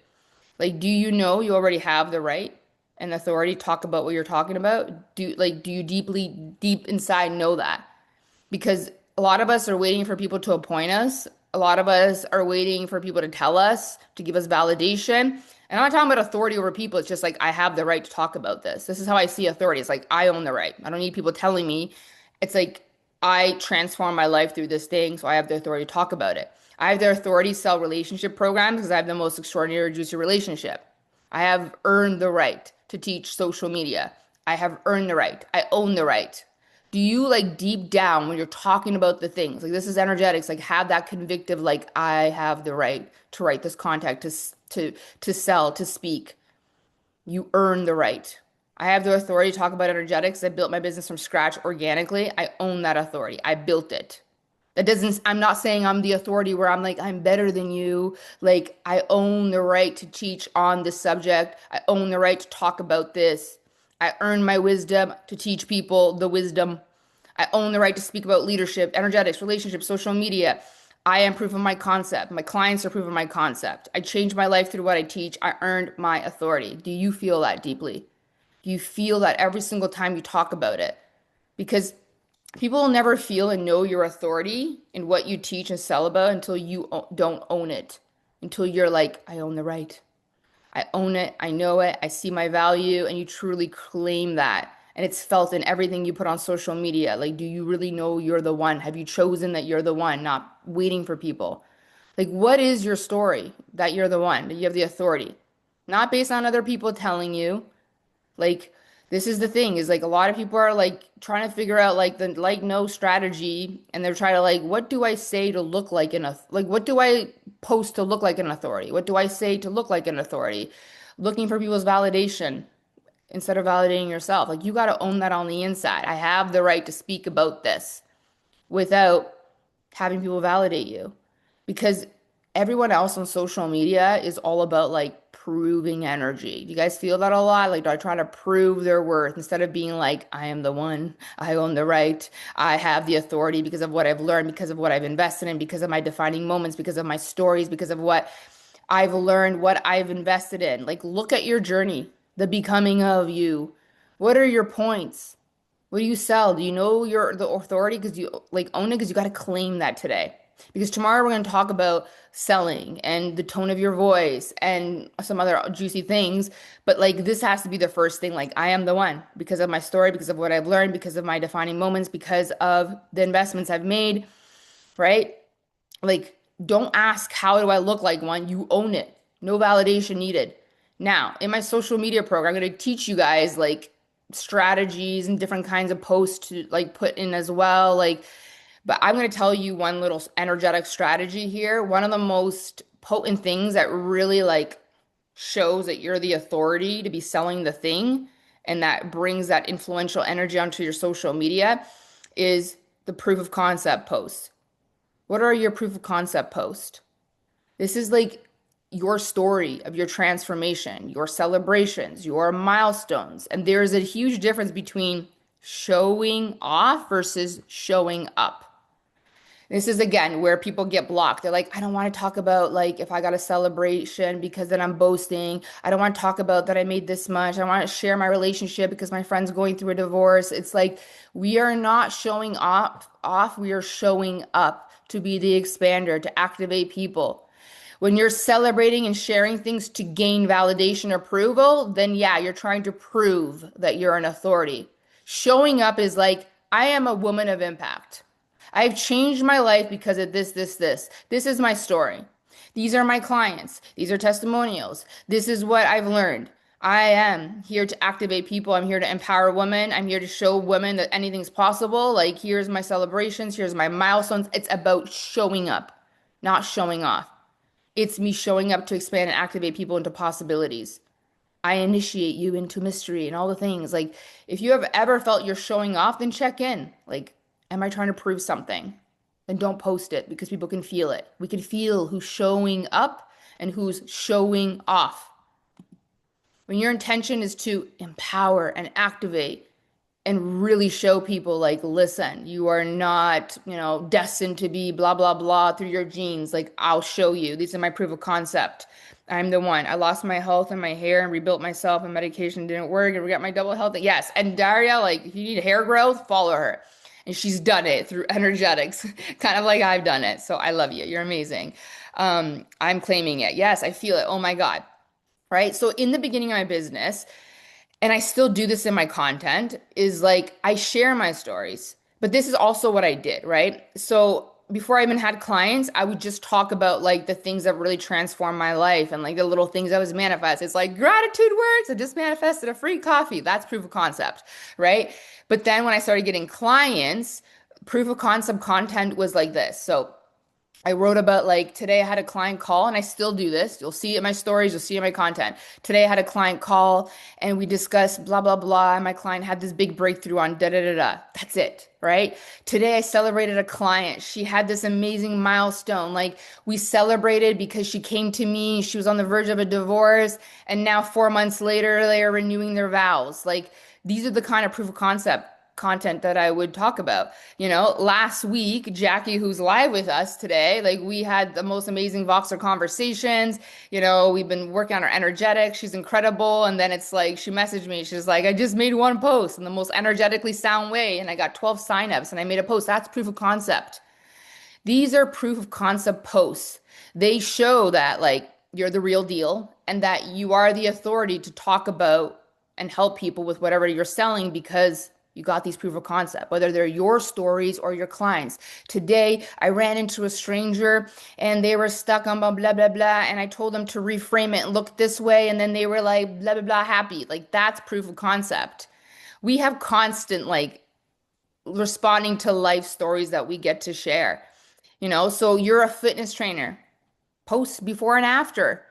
Speaker 1: Like, do you know you already have the right and authority to talk about what you're talking about? Do you deep inside know that? Because a lot of us are waiting for people to appoint us. A lot of us are waiting for people to tell us, to give us validation. And I'm not talking about authority over people. It's just like, I have the right to talk about this. This is how I see authority. It's like, I own the right. I don't need people telling me. It's like, I transform my life through this thing, so I have the authority to talk about it. I have the authority to sell relationship programs because I have the most extraordinary, juicy relationship. I have earned the right to teach social media. I have earned the right. I own the right. Do you like deep down when you're talking about the things like this is energetics, like have that convictive, like I have the right to write this contact, to sell, to speak. You earn the right. I have the authority to talk about energetics. I built my business from scratch organically. I own that authority. I built it. That doesn't, I'm not saying I'm the authority where I'm like, I'm better than you. Like, I own the right to teach on this subject. I own the right to talk about this. I earn my wisdom to teach people the wisdom. I own the right to speak about leadership, energetics, relationships, social media. I am proof of my concept. My clients are proof of my concept. I changed my life through what I teach. I earned my authority. Do you feel that deeply? Do you feel that every single time you talk about it? Because people will never feel and know your authority in what you teach and sell about until you don't own it. Until you're like, I own the right. I own it. I know it. I see my value. And you truly claim that. And it's felt in everything you put on social media. Like, do you really know you're the one? Have you chosen that you're the one, not waiting for people? Like, what is your story that you're the one, that you have the authority? Not based on other people telling you. Like, this is the thing is like a lot of people are like trying to figure out like the like no strategy and they're trying to like, what do I say to look like like, what do I post to look like an authority? What do I say to look like an authority? Looking for people's validation instead of validating yourself. Like, you got to own that on the inside. I have the right to speak about this without having people validate you because everyone else on social media is all about like proving energy. Do you guys feel that a lot? Like, they're trying to prove their worth instead of being like, I am the one, I own the right, I have the authority because of what I've learned, because of what I've invested in, because of my defining moments, because of my stories, because of what I've learned, what I've invested in. Like, look at your journey, the becoming of you. What are your points? What do you sell? Do you know your the authority because you like own it because you got to claim that today. Because tomorrow we're going to talk about selling and the tone of your voice and some other juicy things. But like this has to be the first thing. Like I am the one because of my story, because of what I've learned, because of my defining moments, because of the investments I've made, right? Like don't ask how do I look like one? You own it. No validation needed. Now, in my social media program, I'm going to teach you guys like strategies and different kinds of posts to like put in as well. Like, but I'm going to tell you one little energetic strategy here. One of the most potent things that really like shows that you're the authority to be selling the thing and that brings that influential energy onto your social media is the proof of concept post. What are your proof of concept posts? This is like your story of your transformation, your celebrations, your milestones. And there's a huge difference between showing off versus showing up. This is again where people get blocked. They're like, I don't want to talk about like if I got a celebration because then I'm boasting. I don't want to talk about that I made this much. I want to share my relationship because my friend's going through a divorce. It's like we are not showing off, we are showing up to be the expander, to activate people. When you're celebrating and sharing things to gain validation or approval, then yeah, you're trying to prove that you're an authority. Showing up is like, I am a woman of impact. I've changed my life because of this, this, this. This is my story. These are my clients. These are testimonials. This is what I've learned. I am here to activate people. I'm here to empower women. I'm here to show women that anything's possible. Like, here's my celebrations. Here's my milestones. It's about showing up, not showing off. It's me showing up to expand and activate people into possibilities. I initiate you into mystery and all the things. Like, if you have ever felt you're showing off, then check in. Like, am I trying to prove something? Then don't post it because people can feel it. We can feel who's showing up and who's showing off. When your intention is to empower and activate and really show people, like, listen, you are not, destined to be blah, blah, blah through your genes. Like, I'll show you. These are my proof of concept. I'm the one. I lost my health and my hair and rebuilt myself, and medication didn't work and we got my double health. Yes. And Daria, like, if you need hair growth, follow her. And she's done it through energetics, kind of like I've done it. So I love you. You're amazing. I'm claiming it. Yes, I feel it. Oh my God. Right. So in the beginning of my business, and I still do this in my content, is like I share my stories. But this is also what I did, right? So before I even had clients, I would just talk about like the things that really transformed my life and like the little things I was manifest. It's like gratitude words. I just manifested a free coffee. That's proof of concept, right? But then when I started getting clients, proof of concept content was like this. So I wrote about like today I had a client call and I still do this. You'll see it in my stories, you'll see it in my content. Today I had a client call and we discussed blah, blah, blah. And my client had this big breakthrough on da, da, da, da. That's it, right? Today I celebrated a client. She had this amazing milestone. Like we celebrated because she came to me. She was on the verge of a divorce. And now 4 months later, they are renewing their vows. Like these are the kind of proof of concept content that I would talk about. Last week, Jackie, who's live with us today, like we had the most amazing Voxer conversations. We've been working on her energetics. She's incredible. And then it's like, she messaged me. She's like, I just made one post in the most energetically sound way. And I got 12 signups and I made a post. That's proof of concept. These are proof of concept posts. They show that like you're the real deal and that you are the authority to talk about and help people with whatever you're selling because you got these proof of concept, whether they're your stories or your clients. Today, I ran into a stranger and they were stuck on blah, blah, blah, blah. And I told them to reframe it and look this way. And then they were like, blah, blah, blah, happy. Like that's proof of concept. We have constant like responding to life stories that we get to share. So you're a fitness trainer, post before and after.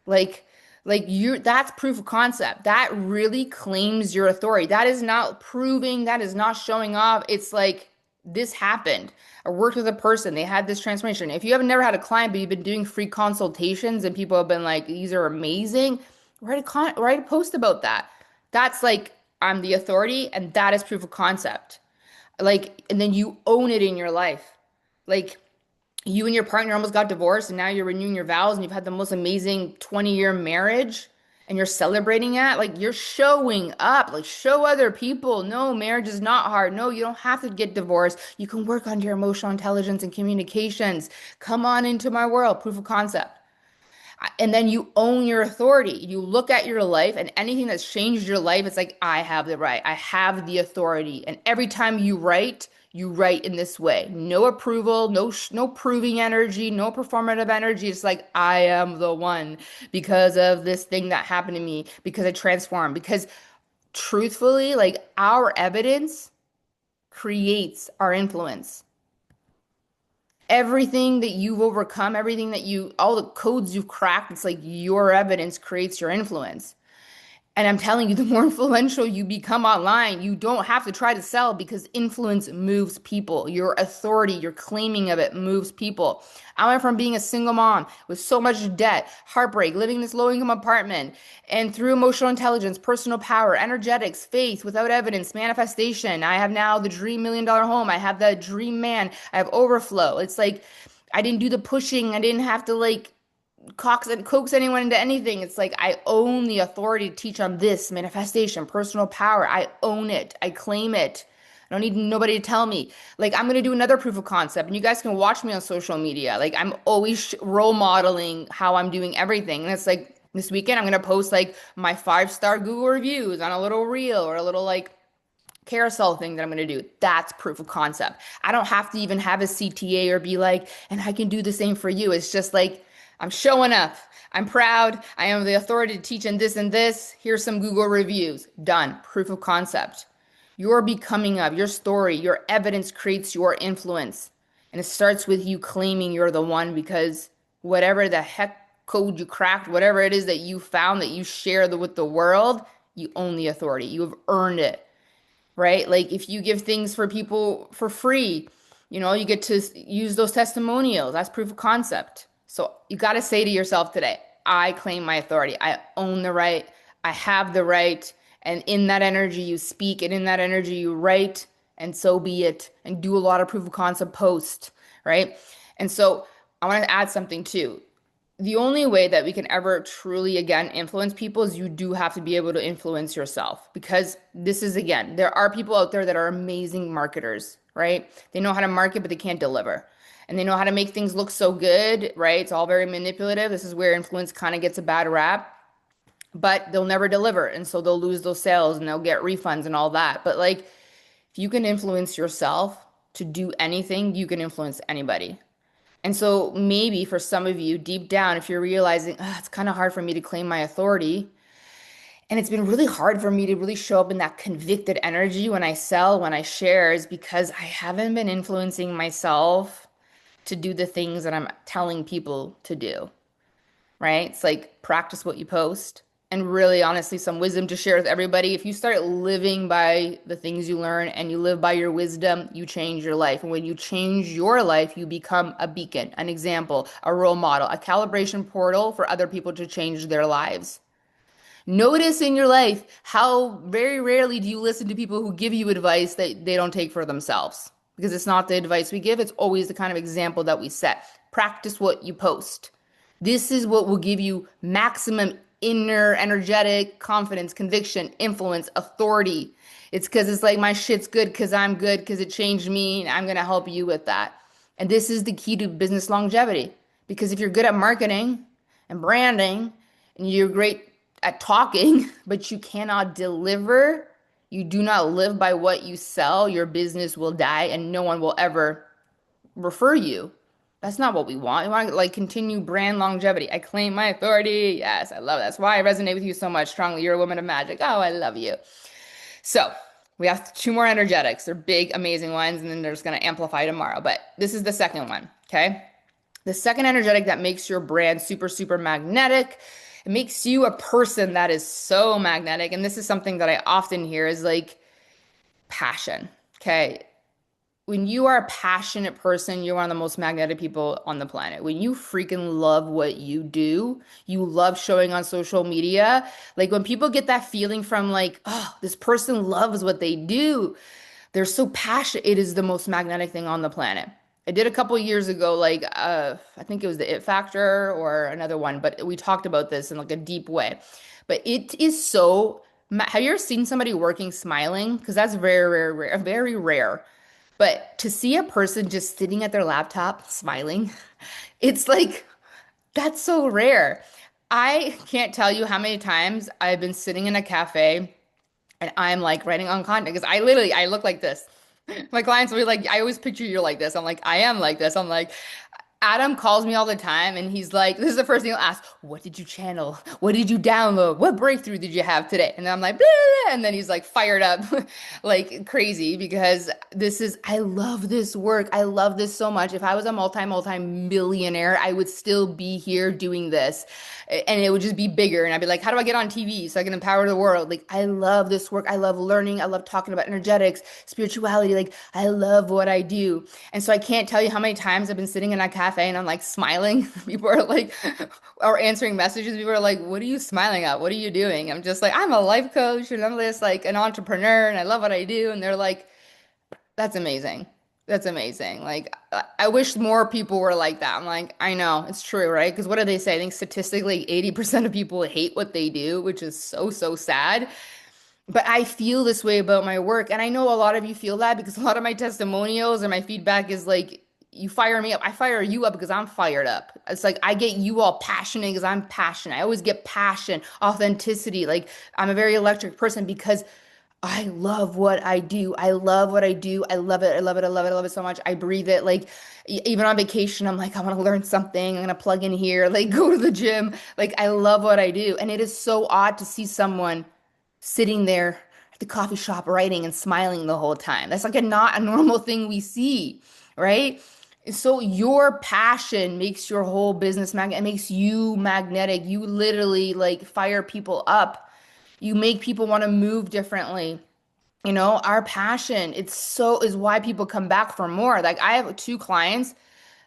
Speaker 1: Like you that's proof of concept. That really claims your authority. That is not proving, that is not showing off. It's like this happened. I worked with a person, they had this transformation. If you have never had a client, but you've been doing free consultations and people have been like, these are amazing, write a post about that. That's like, I'm the authority, and that is proof of concept. Like, and then you own it in your life. Like, you and your partner almost got divorced and now you're renewing your vows and you've had the most amazing 20-year marriage and you're celebrating that. Like you're showing up, like show other people. No, marriage is not hard. No, you don't have to get divorced. You can work on your emotional intelligence and communications. Come on into my world, proof of concept. And then you own your authority. You look at your life and anything that's changed your life, it's like, I have the right. I have the authority. And every time you write in this way. No approval, no proving energy, no performative energy. It's like, I am the one because of this thing that happened to me, because I transformed. Because truthfully, like our evidence creates our influence. Everything that you've overcome, all the codes you've cracked, it's like your evidence creates your influence. And I'm telling you, the more influential you become online, you don't have to try to sell because influence moves people. Your authority, your claiming of it moves people. I went from being a single mom with so much debt, heartbreak, living in this low income apartment, and through emotional intelligence, personal power, energetics, faith, without evidence, manifestation. I have now the dream $1 million home. I have the dream man. I have overflow. It's like I didn't do the pushing. I didn't have to like coax anyone into anything. It's like I own the authority to teach on this manifestation, personal power. I own it. I claim it. I don't need nobody to tell me. Like I'm gonna do another proof of concept, and you guys can watch me on social media. Like I'm always role modeling how I'm doing everything, and it's like this weekend I'm gonna post like my 5-star Google reviews on a little reel or a little like carousel thing that I'm going to do. That's proof of concept. I don't have to even have a CTA or be like, and I can do the same for you. It's just like, I'm showing up. I'm proud. I am the authority to teach in this and this. Here's some Google reviews. Done. Proof of concept. Your becoming of, your story, your evidence creates your influence. And it starts with you claiming you're the one because whatever the heck code you cracked, whatever it is that you found that you share with the world, you own the authority. You have earned it, right? Like if you give things for people for free, you get to use those testimonials. That's proof of concept. So you got to say to yourself today, I claim my authority. I own the right. I have the right. And in that energy, you speak, and in that energy, you write, and so be it. And do a lot of proof of concept post, right? And so I want to add something too. The only way that we can ever truly again influence people is you do have to be able to influence yourself, because this is again, there are people out there that are amazing marketers, right? They know how to market, but they can't deliver. And they know how to make things look so good, right? It's all very manipulative. This is where influence kind of gets a bad rap, but they'll never deliver. And so they'll lose those sales and they'll get refunds and all that. But like, if you can influence yourself to do anything, you can influence anybody. And so maybe for some of you, deep down, if you're realizing, it's kind of hard for me to claim my authority, and it's been really hard for me to really show up in that convicted energy when I sell, when I share, is because I haven't been influencing myself to do the things that I'm telling people to do, right? It's like practice what you post. And really, honestly, some wisdom to share with everybody. If you start living by the things you learn and you live by your wisdom, you change your life. And when you change your life, you become a beacon, an example, a role model, a calibration portal for other people to change their lives. Notice in your life how very rarely do you listen to people who give you advice that they don't take for themselves. Because it's not the advice we give, it's always the kind of example that we set. Practice what you post. This is what will give you maximum inner energetic confidence, conviction, influence, authority. It's because it's like my shit's good because I'm good because it changed me and I'm going to help you with that. And this is the key to business longevity. Because if you're good at marketing and branding and you're great at talking, but you cannot deliver, you do not live by what you sell, your business will die and no one will ever refer you. That's not what we want. We want to like continue brand longevity. I claim my authority. Yes, I love that. That's why I resonate with you so much strongly. You're a woman of magic. Oh, I love you. So we have 2 more energetics. They're big, amazing ones, and then they're just going to amplify tomorrow. But this is the second one. Okay. The second energetic that makes your brand super, super magnetic. It makes you a person that is so magnetic. And this is something that I often hear is like passion. Okay. When you are a passionate person, you're one of the most magnetic people on the planet. When you freaking love what you do, you love showing on social media. Like when people get that feeling from like, oh, this person loves what they do. They're so passionate. It is the most magnetic thing on the planet. I did a couple years ago, like I think it was the It Factor or another one, but we talked about this in like a deep way. But it is so. Have you ever seen somebody working smiling? Because that's very rare, rare, very rare. But to see a person just sitting at their laptop smiling, it's like, that's so rare. I can't tell you how many times I've been sitting in a cafe and I'm like writing on content because I look like this. My clients will be like, I always picture you like this. I'm like, I am like this. I'm like, Adam calls me all the time and he's like, this is the first thing he'll ask, what did you channel? What did you download? What breakthrough did you have today? And then I'm like, blah, blah, blah. And then he's like fired up like crazy because I love this work. I love this so much. If I was a multi millionaire, I would still be here doing this and it would just be bigger. And I'd be like, how do I get on TV so I can empower the world? Like, I love this work. I love learning. I love talking about energetics, spirituality. Like, I love what I do. And so I can't tell you how many times I've been sitting in a cafe and I'm like smiling. People are like, or answering messages. People are like, what are you smiling at? What are you doing? I'm just like, I'm a life coach and I'm just like an entrepreneur and I love what I do. And they're like, that's amazing. That's amazing. Like, I wish more people were like that. I'm like, I know, it's true, right? Because what do they say? I think statistically, 80% of people hate what they do, which is so, so sad. But I feel this way about my work. And I know a lot of you feel that because a lot of my testimonials and my feedback is like, you fire me up. I fire you up because I'm fired up. It's like I get you all passionate because I'm passionate. I always get passion, authenticity. Like I'm a very electric person because I love what I do. I love what I do. I love it. I love it. I love it. I love it so much. I breathe it. Like even on vacation, I'm like, I want to learn something. I'm gonna plug in here, like go to the gym. Like I love what I do. And it is so odd to see someone sitting there at the coffee shop writing and smiling the whole time. That's like not a normal thing we see, right? So your passion makes your whole business magnet. It makes you magnetic. You literally like fire people up. You make people want to move differently. You know, our passion, it's so is why people come back for more. Like I have two clients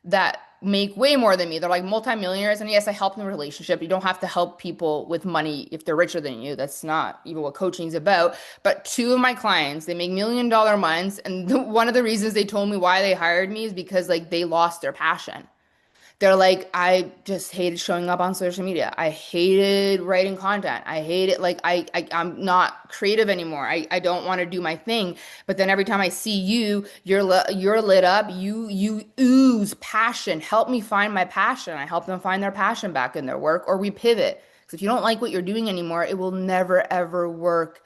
Speaker 1: that make way more than me. They're like multimillionaires. And yes, I help in a relationship. You don't have to help people with money if they're richer than you. That's not even what coaching is about. But two of my clients, they make $1 million months. And one of the reasons they told me why they hired me is because like they lost their passion. They're like, I just hated showing up on social media. I hated writing content. I hate it. Like I'm not creative anymore. I don't want to do my thing. But then every time I see you, you're lit up. You ooze passion. Help me find my passion. I help them find their passion back in their work, or we pivot. Because if you don't like what you're doing anymore, it will never ever work.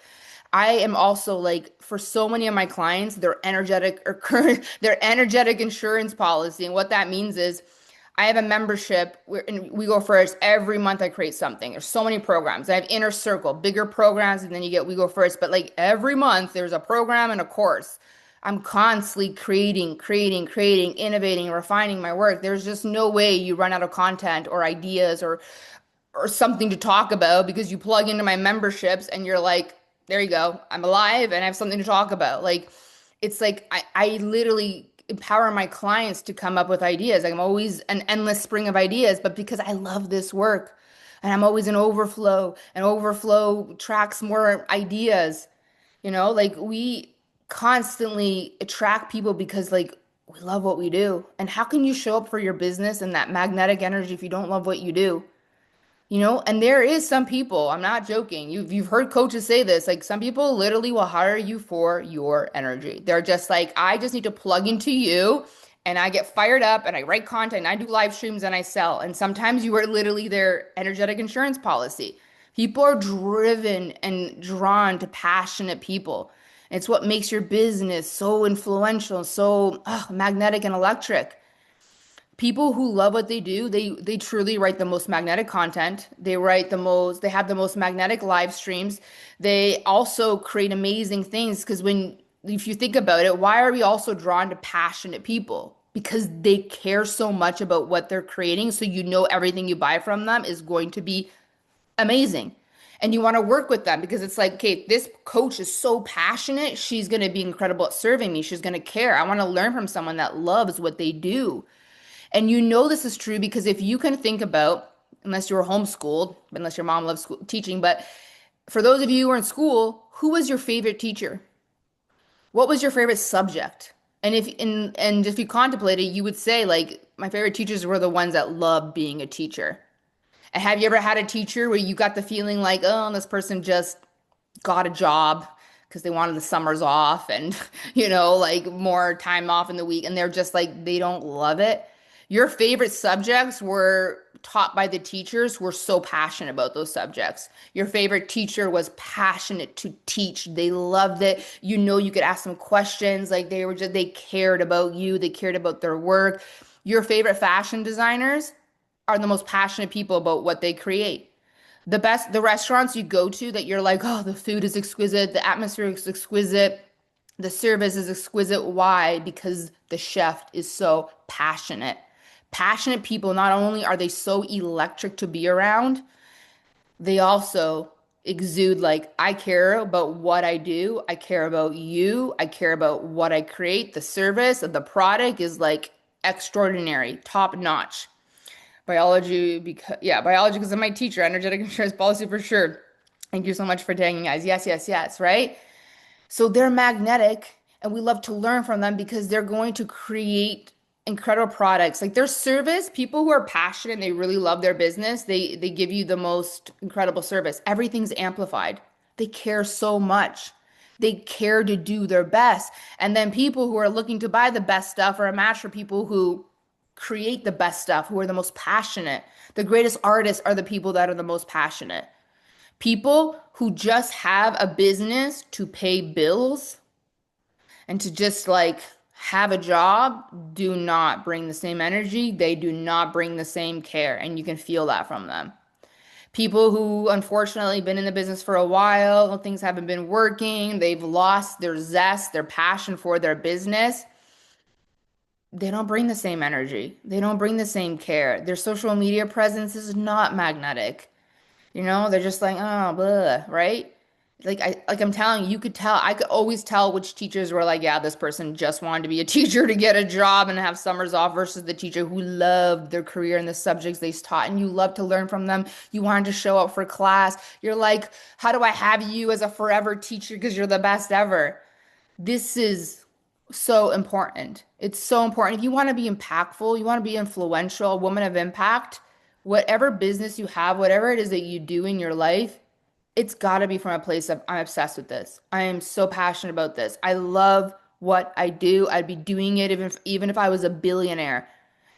Speaker 1: I am also like for so many of my clients, their energetic or current their energetic insurance policy. And what that means is I have a membership where and we go first. Every month I create something. There's so many programs. I have inner circle, bigger programs, and then you get we go first. But like every month there's a program and a course. I'm constantly creating, innovating, refining my work. There's just no way you run out of content or ideas or something to talk about because you plug into my memberships and you're like, there you go. I'm alive and I have something to talk about. Like it's like I literally empower my clients to come up with ideas. Like I'm always an endless spring of ideas, but because I love this work and I'm always in overflow and overflow tracks more ideas, like we constantly attract people because like we love what we do. And how can you show up for your business and that magnetic energy if you don't love what you do? And there is some people, I'm not joking. You've heard coaches say this, like some people literally will hire you for your energy. They're just like, I just need to plug into you and I get fired up and I write content and I do live streams and I sell. And sometimes you are literally their energetic insurance policy. People are driven and drawn to passionate people. It's what makes your business so influential, so magnetic and electric. People who love what they do, they truly write the most magnetic content. They have the most magnetic live streams. They also create amazing things because if you think about it, why are we also drawn to passionate people? Because they care so much about what they're creating. So everything you buy from them is going to be amazing. And you want to work with them because it's like, okay, this coach is so passionate. She's going to be incredible at serving me. She's going to care. I want to learn from someone that loves what they do. And this is true because if you can think about, unless you were homeschooled, unless your mom loves teaching, but for those of you who are in school, who was your favorite teacher? What was your favorite subject? And if you contemplated, you would say like my favorite teachers were the ones that loved being a teacher. And have you ever had a teacher where you got the feeling like, oh, this person just got a job because they wanted the summers off and, like more time off in the week. And they're just like, they don't love it. Your favorite subjects were taught by the teachers who were so passionate about those subjects. Your favorite teacher was passionate to teach. They loved it. You could ask them questions. Like they cared about you. They cared about their work. Your favorite fashion designers are the most passionate people about what they create. The restaurants you go to that you're like, oh, the food is exquisite, the atmosphere is exquisite, the service is exquisite. Why? Because the chef is so passionate. Passionate people, not only are they so electric to be around, they also exude like, I care about what I do. I care about you. I care about what I create. The service of the product is like extraordinary, top notch. Biology, because yeah, biology because of my teacher, energetic insurance policy for sure. Thank you so much for tagging, guys. Yes, yes, yes, right? So they're magnetic and we love to learn from them because they're going to create incredible products. Like their service, people who are passionate and they really love their business, they give you the most incredible service. Everything's amplified. They care so much. They care to do their best. And then people who are looking to buy the best stuff are a match for people who create the best stuff, who are the most passionate. The greatest artists are the people that are the most passionate. People who just have a business to pay bills and to just like have a job do not bring the same energy. They do not bring the same care. And you can feel that from them. People who unfortunately been in the business for a while, things haven't been working, they've lost their zest, their passion for their business. They don't bring the same energy. They don't bring the same care. Their social media presence is not magnetic. They're just like, oh, blah, right? I'm telling you, you could tell. I could always tell which teachers were like, yeah, this person just wanted to be a teacher to get a job and have summers off versus the teacher who loved their career and the subjects they taught and you love to learn from them. You wanted to show up for class. You're like, how do I have you as a forever teacher because you're the best ever? This is so important. It's so important. If you want to be impactful, you want to be influential, a woman of impact, whatever business you have, whatever it is that you do in your life, it's got to be from a place of I'm obsessed with this. I am so passionate about this. I love what I do. I'd be doing it even if I was a billionaire.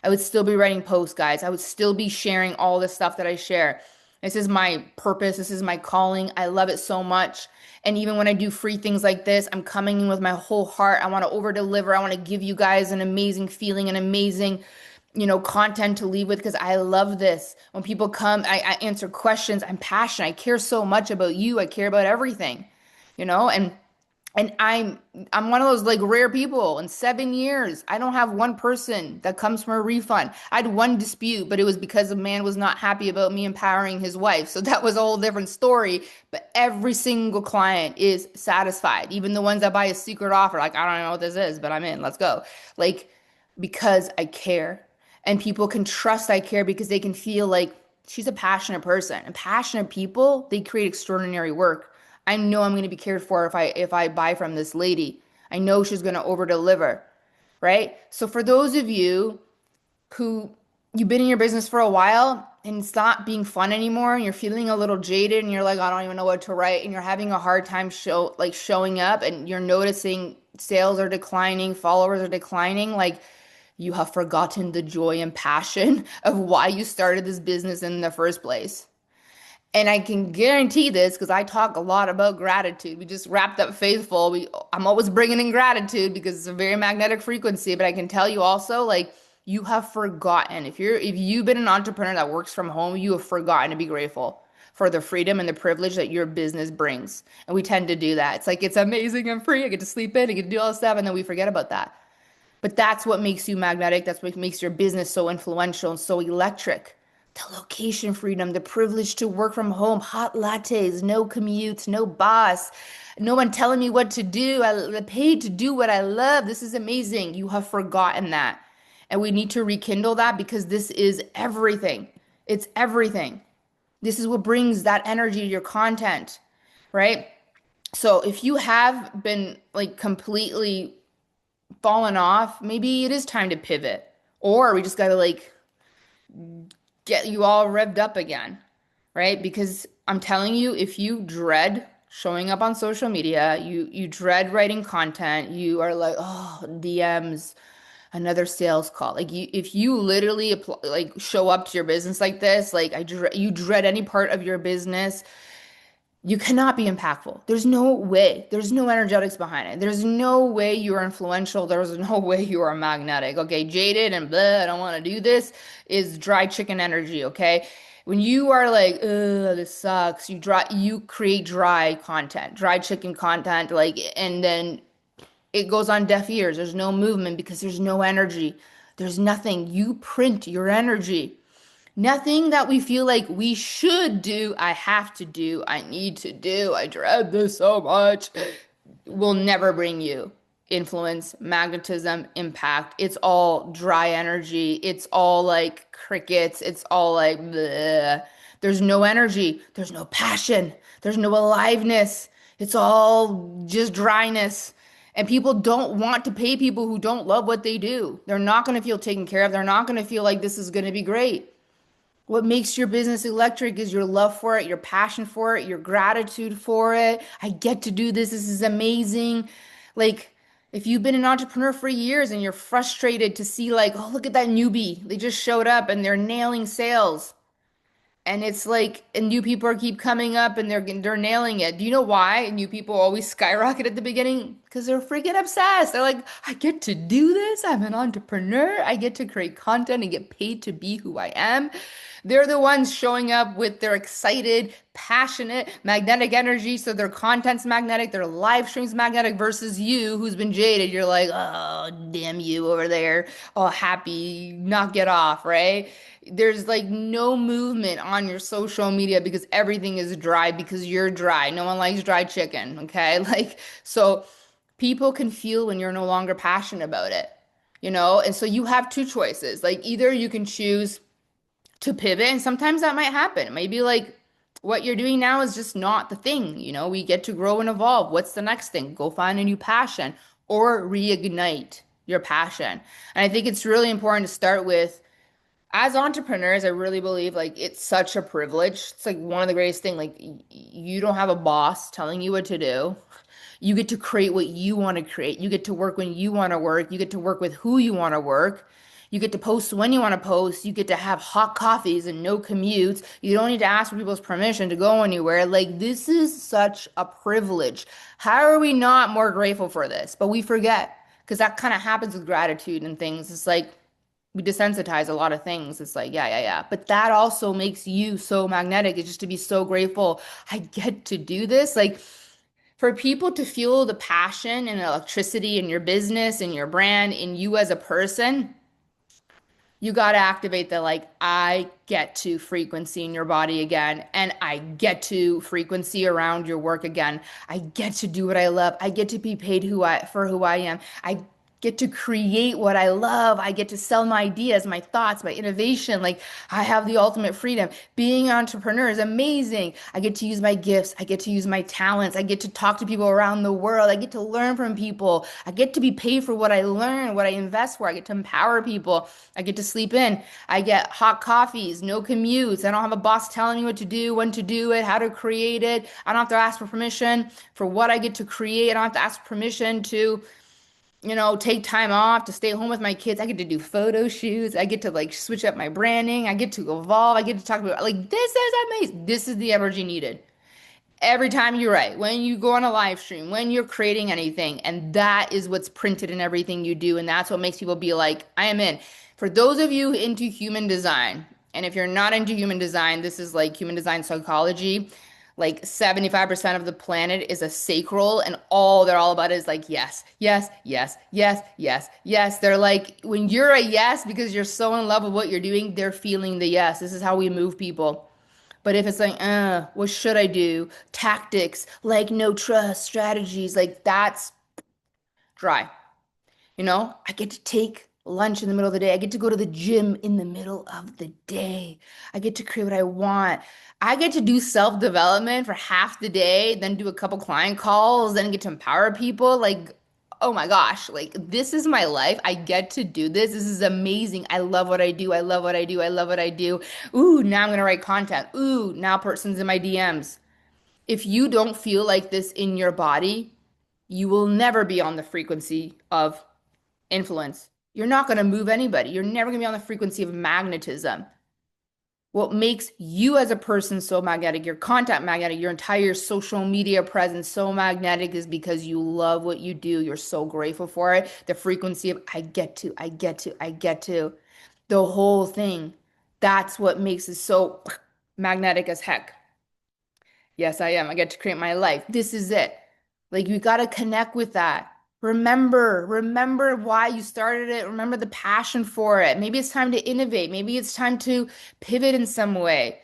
Speaker 1: I would still be writing posts, guys. I would still be sharing all the stuff that I share. This is my purpose. This is my calling. I love it so much. And even when I do free things like this, I'm coming in with my whole heart. I want to over deliver. I want to give you guys an amazing feeling, an amazing, content to leave with because I love this. When people come, I answer questions. I'm passionate. I care so much about you. I care about everything, and I'm one of those like rare people. In 7 years, I don't have one person that comes from a refund. I had one dispute, but it was because a man was not happy about me empowering his wife. So that was a whole different story. But every single client is satisfied. Even the ones that buy a secret offer, like, I don't know what this is, but I'm in. Let's go. Like, because I care. And people can trust I care because they can feel like she's a passionate person. And passionate people, they create extraordinary work. I know I'm going to be cared for if I buy from this lady. I know she's going to over deliver, right? So for those of you who you've been in your business for a while and it's not being fun anymore and you're feeling a little jaded and you're like, I don't even know what to write and you're having a hard time showing up and you're noticing sales are declining, followers are declining, like you have forgotten the joy and passion of why you started this business in the first place. And I can guarantee this because I talk a lot about gratitude. We just wrapped up Faithful. I'm always bringing in gratitude because it's a very magnetic frequency. But I can tell you also, like, you have forgotten. If you've been an entrepreneur that works from home, you have forgotten to be grateful for the freedom and the privilege that your business brings. And we tend to do that. It's like, it's amazing. I'm free. I get to sleep in. I get to do all this stuff. And then we forget about that. But that's what makes you magnetic. That's what makes your business so influential and so electric. The location freedom, the privilege to work from home, hot lattes, no commutes, no boss, no one telling me what to do. I paid to do what I love. This is amazing. You have forgotten that. And we need to rekindle that because this is everything. It's everything. This is what brings that energy to your content, right? So if you have been like completely fallen off, maybe it is time to pivot. Or we just got to like get you all revved up again, right? Because I'm telling you, if you dread showing up on social media, you dread writing content, you are like, oh, DMs, another sales call. Like if you literally like show up to your business like this, like you dread any part of your business, You cannot be impactful. There's no way. There's no energetics behind it. There's no way you are influential. There's no way you are magnetic. Okay, jaded and blah, I don't want to do this is dry chicken energy, okay? When you are like, ugh, this sucks, you create dry content, dry chicken content, like, and then it goes on deaf ears. There's no movement because there's no energy. There's nothing. You print your energy. Nothing that we feel like we should do, I have to do, I need to do, I dread this so much, will never bring you influence, magnetism, impact. It's all dry energy. It's all like crickets. It's all like bleh. There's no energy. There's no passion. There's no aliveness. It's all just dryness. And people don't want to pay people who don't love what they do. They're not going to feel taken care of. They're not going to feel like this is going to be great. What makes your business electric is your love for it, your passion for it, your gratitude for it. I get to do this. This is amazing. Like, if you've been an entrepreneur for years and you're frustrated to see, like, oh, look at that newbie. They just showed up and they're nailing sales. And it's like, and new people are keep coming up and they're nailing it. Do you know why new people always skyrocket at the beginning? Because they're freaking obsessed. They're like, I get to do this. I'm an entrepreneur. I get to create content and get paid to be who I am. They're the ones showing up with their excited, passionate, magnetic energy. So their content's magnetic, their live stream's magnetic versus you who's been jaded. You're like, oh, damn you over there, all happy, knock it off, right? There's like no movement on your social media because everything is dry because you're dry. No one likes dry chicken, okay? Like, so people can feel when you're no longer passionate about it, you know? And so you have two choices. Like, either you can choose to pivot, and sometimes that might happen. Maybe like what you're doing now is just not the thing, you know? We get to grow and evolve. What's the next thing? Go find a new passion or reignite your passion. And I think it's really important to start with as entrepreneurs, I really believe like it's such a privilege. It's like one of the greatest thing. Like you don't have a boss telling you what to do. You get to create what you want to create. You get to work when you want to work. You get to work with who you want to work. You get to post when you want to post. You get to have hot coffees and no commutes. You don't need to ask for people's permission to go anywhere. Like this is such a privilege. How are we not more grateful for this? But we forget because that kind of happens with gratitude and things. It's like we desensitize a lot of things. It's like, yeah, yeah, yeah. But that also makes you so magnetic. It's just to be so grateful. I get to do this. Like for people to feel the passion and electricity in your business, in your brand, in you as a person, you got to activate the like, I get to frequency in your body again, and I get to frequency around your work again. I get to do what I love. I get to be paid for who I am. I get to create what I love. I get to sell my ideas, my thoughts, my innovation. Like I have the ultimate freedom. Being an entrepreneur is amazing. I get to use my gifts. I get to use my talents. I get to talk to people around the world. I get to learn from people. I get to be paid for what I learn, what I invest for. I get to empower people. I get to sleep in. I get hot coffees, no commutes. I don't have a boss telling me what to do, when to do it, how to create it. I don't have to ask for permission for what I get to create. I don't have to ask permission to take time off to stay home with my kids. I get to do photo shoots. I get to like switch up my branding. I get to evolve. I get to talk about like this is amazing. This is the energy needed. Every time you write, when you go on a live stream, when you're creating anything, and that is what's printed in everything you do, and that's what makes people be like, I am in. For those of you into human design, and if you're not into human design, this is like human design psychology. Like 75% of the planet is a sacral, and all they're all about is like, yes, yes, yes, yes, yes, yes. They're like, when you're a yes because you're so in love with what you're doing, they're feeling the yes. This is how we move people. But if it's like, what should I do? Tactics, like no trust, strategies, like that's dry. I get to take lunch in the middle of the day. I get to go to the gym in the middle of the day. I get to create what I want. I get to do self-development for half the day, then do a couple client calls, then get to empower people. Like, oh my gosh, like this is my life. I get to do this. This is amazing. I love what I do. I love what I do. I love what I do. Ooh, now I'm gonna write content. Ooh, now person's in my DMs. If you don't feel like this in your body, you will never be on the frequency of influence. You're not going to move anybody. You're never going to be on the frequency of magnetism. What makes you as a person so magnetic, your content magnetic, your entire social media presence so magnetic is because you love what you do. You're so grateful for it. The frequency of I get to, I get to, I get to, the whole thing. That's what makes it so magnetic as heck. Yes, I am. I get to create my life. This is it. Like you got to connect with that. Remember why you started it. Remember the passion for it. Maybe it's time to innovate. Maybe it's time to pivot in some way.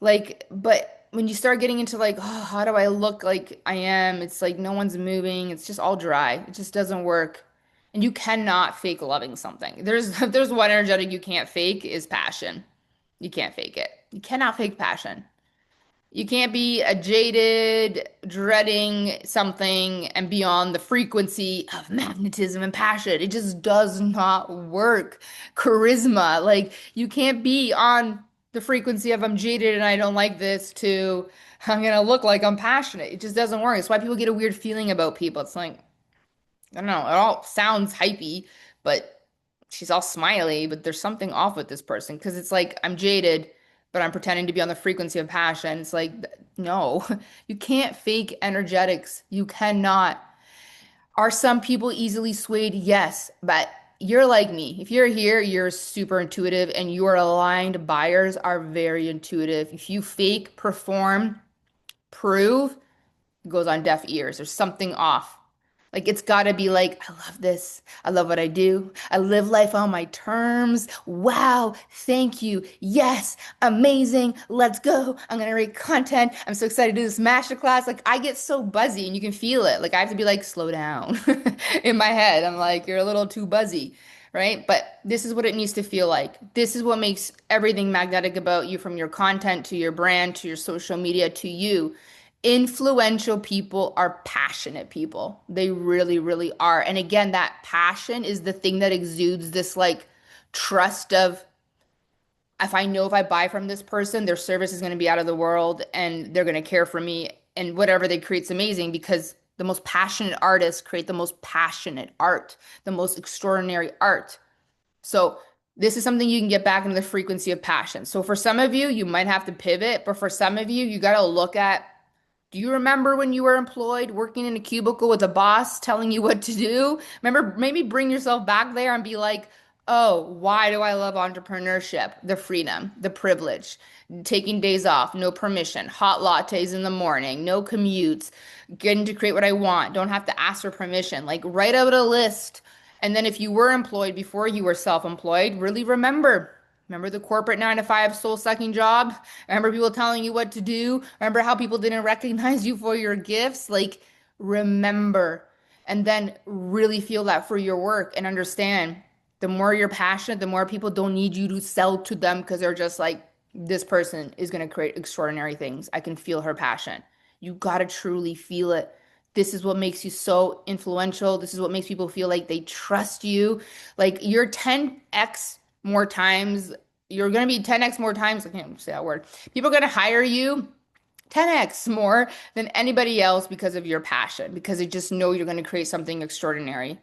Speaker 1: Like, but when you start getting into like, oh, how do I look like I am? It's like no one's moving. It's just all dry. It just doesn't work. And you cannot fake loving something. There's one energetic you can't fake is passion. You can't fake it. You cannot fake passion. You can't be a jaded, dreading something and be on the frequency of magnetism and passion. It just does not work. Charisma, like you can't be on the frequency of I'm jaded and I don't like this to I'm gonna look like I'm passionate. It just doesn't work. It's why people get a weird feeling about people. It's like, I don't know, it all sounds hypey, but she's all smiley, but there's something off with this person because it's like I'm jaded, but I'm pretending to be on the frequency of passion. It's like, no, you can't fake energetics. You cannot. Are some people easily swayed? Yes, but you're like me. If you're here, you're super intuitive, and your aligned buyers are very intuitive. If you fake, perform, prove, it goes on deaf ears. There's something off. Like it's got to be like, I love this. I love what I do. I live life on my terms. Wow. Thank you. Yes. Amazing. Let's go. I'm going to write content. I'm so excited to do this masterclass. Like I get so buzzy and you can feel it. Like I have to be like, slow down in my head. I'm like, you're a little too buzzy. Right. But this is what it needs to feel like. This is what makes everything magnetic about you from your content to your brand to your social media to you. Influential people are passionate people. They really, really are. And again, that passion is the thing that exudes this like trust of if I know if I buy from this person, their service is going to be out of the world and they're going to care for me and whatever they create is amazing because the most passionate artists create the most passionate art, the most extraordinary art. So this is something you can get back into the frequency of passion. So for some of you, you might have to pivot, but for some of you, you got to look at do you remember when you were employed, working in a cubicle with a boss telling you what to do? Remember, maybe bring yourself back there and be like, oh, why do I love entrepreneurship? The freedom, the privilege, taking days off, no permission, hot lattes in the morning, no commutes, getting to create what I want, don't have to ask for permission. Like, write out a list. And then if you were employed before you were self-employed, really remember. Remember the corporate 9 to 5 soul sucking job? Remember people telling you what to do? Remember how people didn't recognize you for your gifts? Like, remember. And then really feel that for your work and understand the more you're passionate, the more people don't need you to sell to them because they're just like, this person is going to create extraordinary things. I can feel her passion. You got to truly feel it. This is what makes you so influential. This is what makes people feel like they trust you. Like you're 10x more times. You're going to be 10x more times. I can't say that word. People are going to hire you 10x more than anybody else because of your passion, because they just know you're going to create something extraordinary.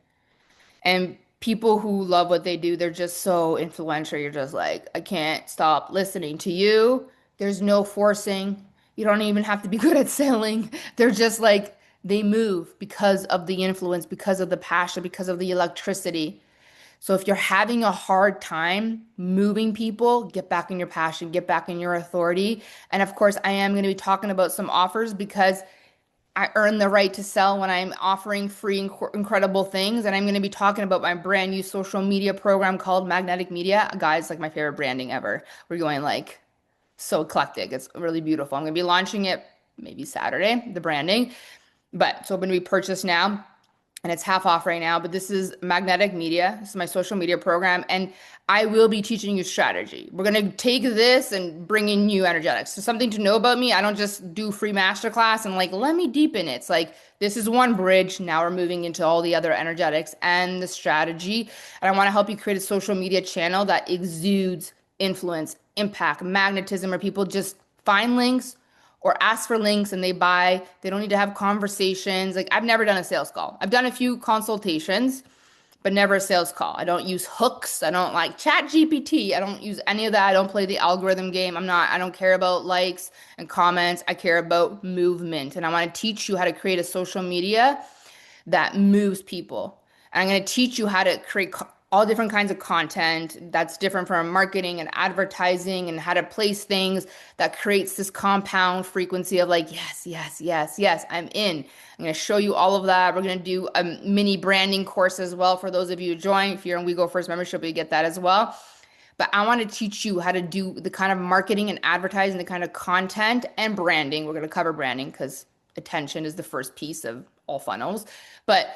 Speaker 1: And people who love what they do, they're just so influential. You're just like, I can't stop listening to you. There's no forcing. You don't even have to be good at selling. They're just like, they move because of the influence, because of the passion, because of the electricity. So if you're having a hard time moving people, get back in your passion, get back in your authority. And of course, I am going to be talking about some offers because I earn the right to sell when I'm offering free, incredible things. And I'm going to be talking about my brand new social media program called Magnetic Media. Guys, like my favorite branding ever. We're going like so eclectic. It's really beautiful. I'm going to be launching it maybe Saturday, the branding. But it's open to be purchased now and it's half off right now. But this is Magnetic Media. This is my social media program. And I will be teaching you strategy. We're going to take this and bring in new energetics. So something to know about me, I don't just do free masterclass and like, let me deepen it. It's like, this is one bridge. Now we're moving into all the other energetics and the strategy. And I want to help you create a social media channel that exudes influence, impact, magnetism, where people just find links or ask for links and they buy. They don't need to have conversations. Like I've never done a sales call. I've done a few consultations, but never a sales call. I don't use hooks. I don't like chat GPT. I don't use any of that. I don't play the algorithm game. I don't care about likes and comments. I care about movement. And I want to teach you how to create a social media that moves people. And I'm going to teach you how to create all different kinds of content that's different from marketing and advertising and how to place things that creates this compound frequency of like, yes, yes, yes, yes, I'm in. I'm going to show you all of that. We're going to do a mini branding course as well for those of you who join. If you're in We Go First membership, you get that as well. But I want to teach you how to do the kind of marketing and advertising, the kind of content and branding. We're going to cover branding because attention is the first piece of all funnels. But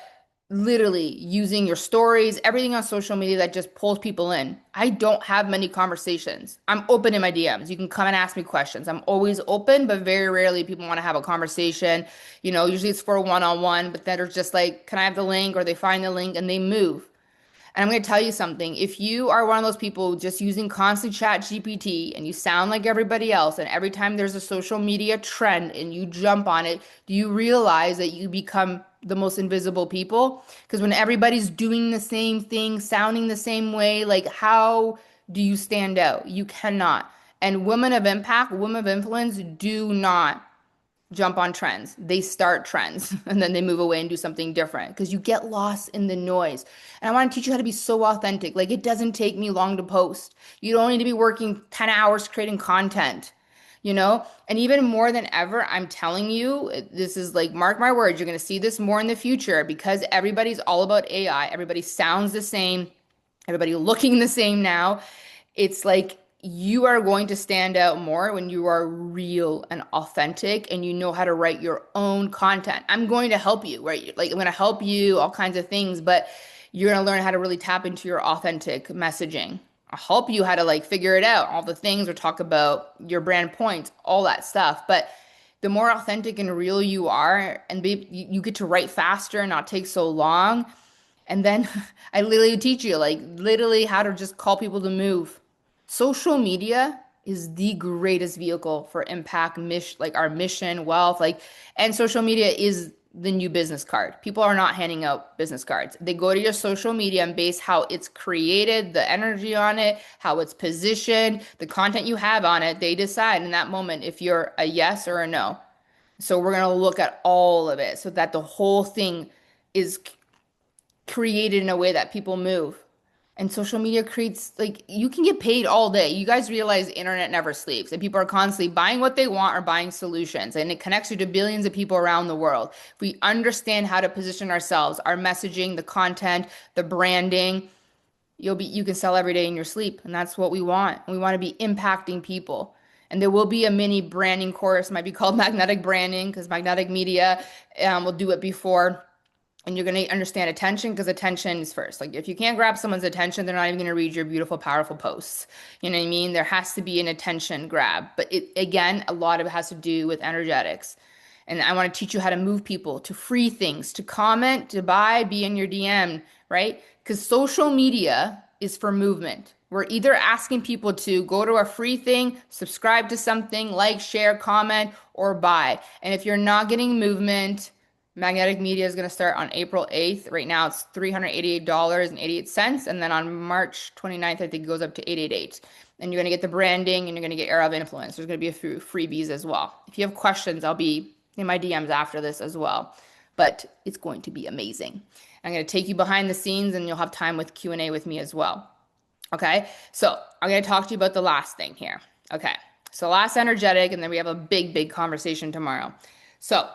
Speaker 1: literally using your stories, everything on social media that just pulls people in. I don't have many conversations. I'm open in my DMs. You can come and ask me questions. I'm always open, but very rarely people want to have a conversation. Usually it's for a one-on-one, but then it's just like, can I have the link? Or they find the link and they move. And I'm going to tell you something. If you are one of those people just using constant chat GPT and you sound like everybody else, and every time there's a social media trend and you jump on it, do you realize that you become the most invisible people? Because when everybody's doing the same thing, sounding the same way, like how do you stand out? You cannot. And women of impact, women of influence do not jump on trends. They start trends and then they move away and do something different because you get lost in the noise. And I want to teach you how to be so authentic. Like it doesn't take me long to post. You don't need to be working 10 hours creating content, And even more than ever, I'm telling you, this is like, mark my words, you're going to see this more in the future because everybody's all about AI. Everybody sounds the same. Everybody looking the same now. It's like you are going to stand out more when you are real and authentic and you know how to write your own content. I'm going to help you, right? Like I'm going to help you all kinds of things, but you're going to learn how to really tap into your authentic messaging. I'll help you how to like figure it out, all the things or talk about your brand points, all that stuff. But the more authentic and real you are and you get to write faster and not take so long. And then I literally teach you like literally how to just call people to move. Social media is the greatest vehicle for impact, like our mission, wealth, and social media is the new business card. People are not handing out business cards. They go to your social media and base how it's created, the energy on it, how it's positioned, the content you have on it. They decide in that moment if you're a yes or a no. So we're going to look at all of it so that the whole thing is created in a way that people move. And social media creates like you can get paid all day. You guys realize the internet never sleeps and people are constantly buying what they want or buying solutions and it connects you to billions of people around the world. If we understand how to position ourselves, our messaging, the content, the branding, you can sell every day in your sleep and that's what we want. We want to be impacting people. And there will be a mini branding course, might be called magnetic branding because magnetic media will do it before and you're going to understand attention because attention is first. Like if you can't grab someone's attention, they're not even going to read your beautiful, powerful posts. You know what I mean? There has to be an attention grab. But again, a lot of it has to do with energetics. And I want to teach you how to move people, to free things, to comment, to buy, be in your DM, right? Because social media is for movement. We're either asking people to go to a free thing, subscribe to something, like, share, comment, or buy. And if you're not getting movement, magnetic media is going to start on April 8th. Right now it's $388.88. And then on March 29th, I think it goes up to 888. And you're going to get the branding and you're going to get Era of Influence. There's going to be a few freebies as well. If you have questions, I'll be in my DMs after this as well. But it's going to be amazing. I'm going to take you behind the scenes and you'll have time with Q&A with me as well. Okay, so I'm going to talk to you about the last thing here. Okay, so last energetic, and then we have a big, big conversation tomorrow. So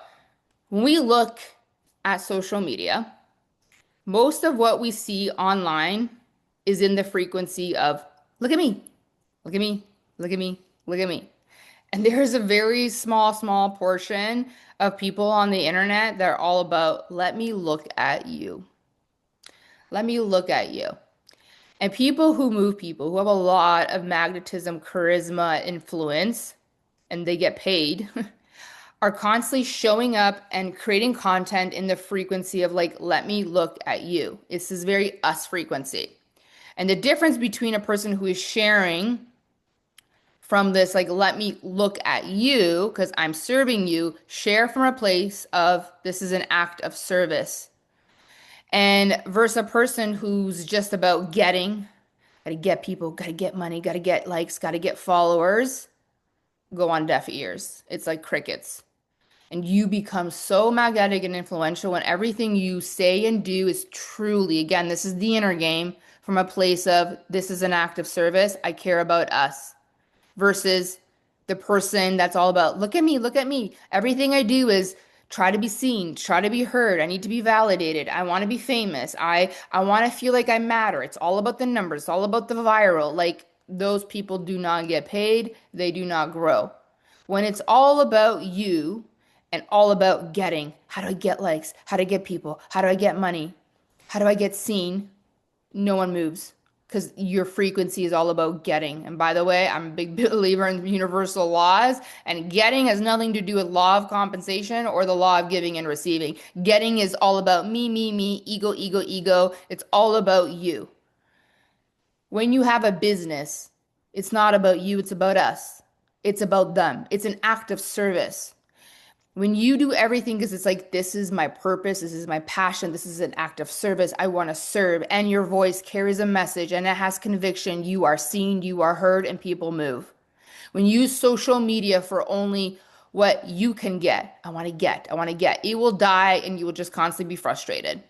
Speaker 1: when we look at social media, most of what we see online is in the frequency of, look at me, look at me, look at me, look at me. And there's a very small, small portion of people on the internet that are all about, let me look at you. Let me look at you. And people who move people, who have a lot of magnetism, charisma, influence, and they get paid, are constantly showing up and creating content in the frequency of like, let me look at you. It's this very us frequency. And the difference between a person who is sharing from this, like, let me look at you because I'm serving you, share from a place of this is an act of service. And versus a person who's just about getting, gotta get people, gotta get money, gotta get likes, gotta get followers, go on deaf ears. It's like crickets. And you become so magnetic and influential when everything you say and do is truly, again, this is the inner game from a place of this is an act of service. I care about us versus the person that's all about, look at me, look at me. Everything I do is try to be seen, try to be heard. I need to be validated. I want to be famous. I want to feel like I matter. It's all about the numbers, it's all about the viral. Like those people do not get paid, they do not grow. When it's all about you and all about getting, how do I get likes? How do I get people? How do I get money? How do I get seen? No one moves because your frequency is all about getting. And by the way, I'm a big believer in universal laws, and getting has nothing to do with law of compensation or the law of giving and receiving. Getting is all about me, ego, ego, ego. It's all about you. When you have a business, it's not about you, it's about us. It's about them. It's an act of service. When you do everything because it's like, this is my purpose, this is my passion, this is an act of service, I want to serve, and your voice carries a message and it has conviction, you are seen, you are heard, and people move. When you use social media for only what you can get, I want to get, I want to get, it will die and you will just constantly be frustrated.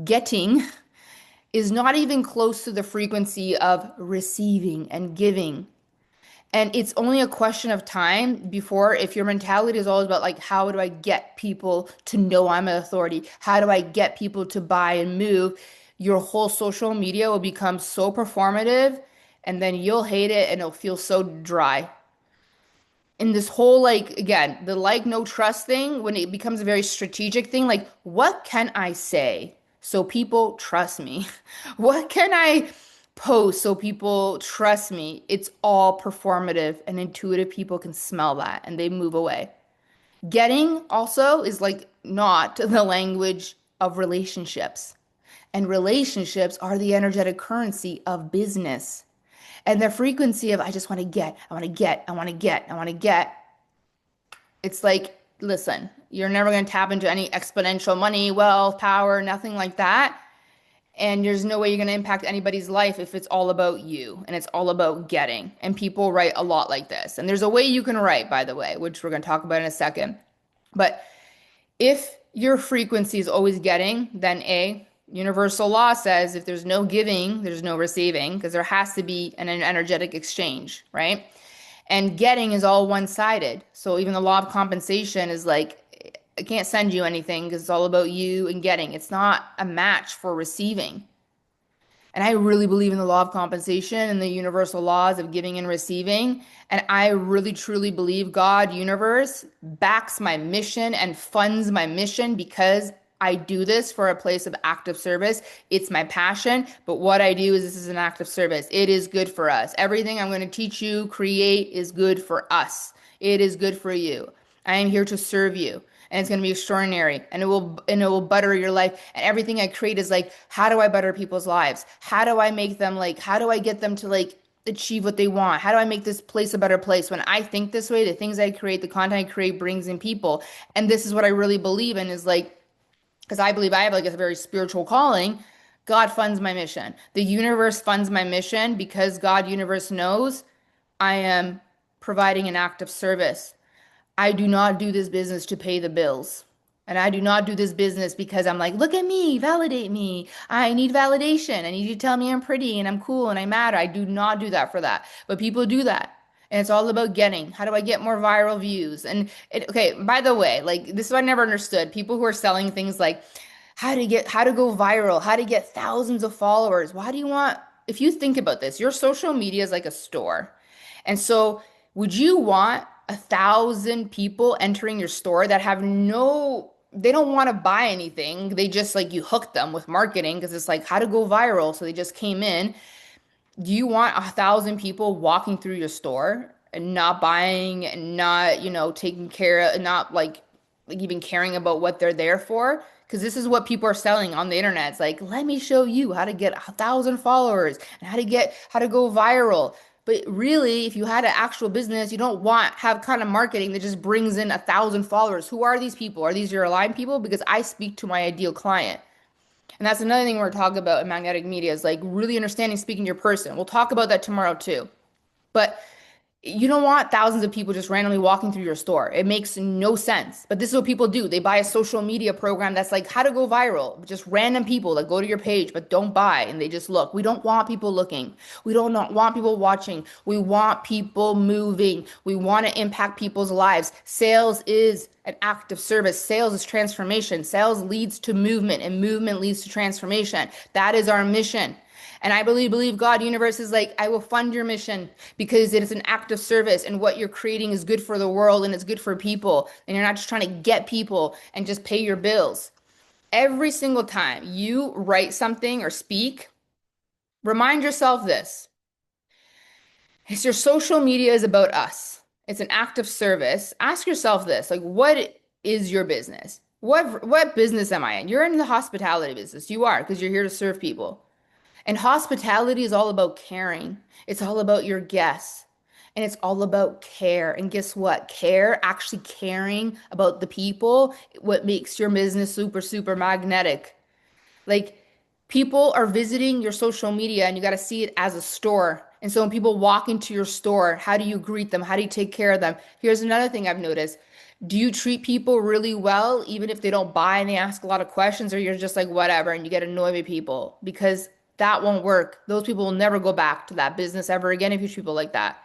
Speaker 1: Getting is not even close to the frequency of receiving and giving. And it's only a question of time before, if your mentality is always about like, how do I get people to know I'm an authority? How do I get people to buy and move? Your whole social media will become so performative and then you'll hate it and it'll feel so dry. In this whole, like, again, the like, no trust thing, when it becomes a very strategic thing, like, what can I say so people trust me? What can I post so people trust me? It's all performative, and intuitive people can smell that and they move away. Getting also is like not the language of relationships. And relationships are the energetic currency of business. And the frequency of I just want to get, I want to get, I want to get, I want to get. It's like, listen, you're never going to tap into any exponential money, wealth, power, nothing like that. And there's no way you're going to impact anybody's life if it's all about you and it's all about getting. And people write a lot like this. And there's a way you can write, by the way, which we're going to talk about in a second. But if your frequency is always getting, then A, universal law says if there's no giving, there's no receiving, because there has to be an energetic exchange, right? And getting is all one-sided. So even the law of compensation is like, I can't send you anything because it's all about you and getting. It's not a match for receiving. And I really believe in the law of compensation and the universal laws of giving and receiving. And I really, truly believe God, universe, backs my mission and funds my mission because I do this for a place of active service. It's my passion. But what I do is this is an act of service. It is good for us. Everything I'm going to teach you, create is good for us. It is good for you. I am here to serve you. And it's going to be extraordinary, and it will butter your life. And everything I create is like, how do I butter people's lives? How do I make them like, how do I get them to like achieve what they want? How do I make this place a better place? When I think this way, the things I create, the content I create brings in people. And this is what I really believe in is like, because I believe I have like a very spiritual calling. God funds my mission. The universe funds my mission because God, universe knows I am providing an act of service. I do not do this business to pay the bills. And I do not do this business because I'm like, look at me, validate me. I need validation. I need you to tell me I'm pretty and I'm cool and I matter. I do not do that for that. But people do that. And it's all about getting. How do I get more viral views? And okay, by the way, like this is what I never understood. People who are selling things like how to go viral, how to get thousands of followers. Why do you want, if you think about this, your social media is like a store. And so would you want 1,000 people entering your store that have no, they don't want to buy anything. They just like you hook them with marketing because it's like how to go viral. So they just came in. Do you want 1,000 people walking through your store and not buying and not, taking care of, not like even caring about what they're there for? Because this is what people are selling on the internet. It's like, let me show you how to get 1,000 followers and how to go viral. But really, if you had an actual business, you don't have kind of marketing that just brings in 1,000 followers. Who are these people? Are these your aligned people? Because I speak to my ideal client. And that's another thing we're talking about in magnetic media is like really understanding speaking to your person. We'll talk about that tomorrow too. But you don't want thousands of people just randomly walking through your store. It makes no sense. But this is what people do. They buy a social media program that's like how to go viral. Just random people that go to your page but don't buy and they just look. We don't want people looking. We don't not want people watching. We want people moving. We want to impact people's lives. Sales is an act of service. Sales is transformation. Sales leads to movement and movement leads to transformation. That is our mission. And I believe God, universe is like, I will fund your mission because it is an act of service and what you're creating is good for the world and it's good for people. And you're not just trying to get people and just pay your bills. Every single time you write something or speak, remind yourself this. It's your social media is about us. It's an act of service. Ask yourself this, like, what is your business? What business am I in? You're in the hospitality business. You are because you're here to serve people. And hospitality is all about caring. It's all about your guests. And it's all about care. And guess what? Care, actually caring about the people, what makes your business super, super magnetic. Like people are visiting your social media and you got to see it as a store. And so when people walk into your store, how do you greet them? How do you take care of them? Here's another thing I've noticed. Do you treat people really well, even if they don't buy and they ask a lot of questions, or you're just like, whatever, and you get annoyed with people? Because that won't work. Those people will never go back to that business ever again if you treat people like that.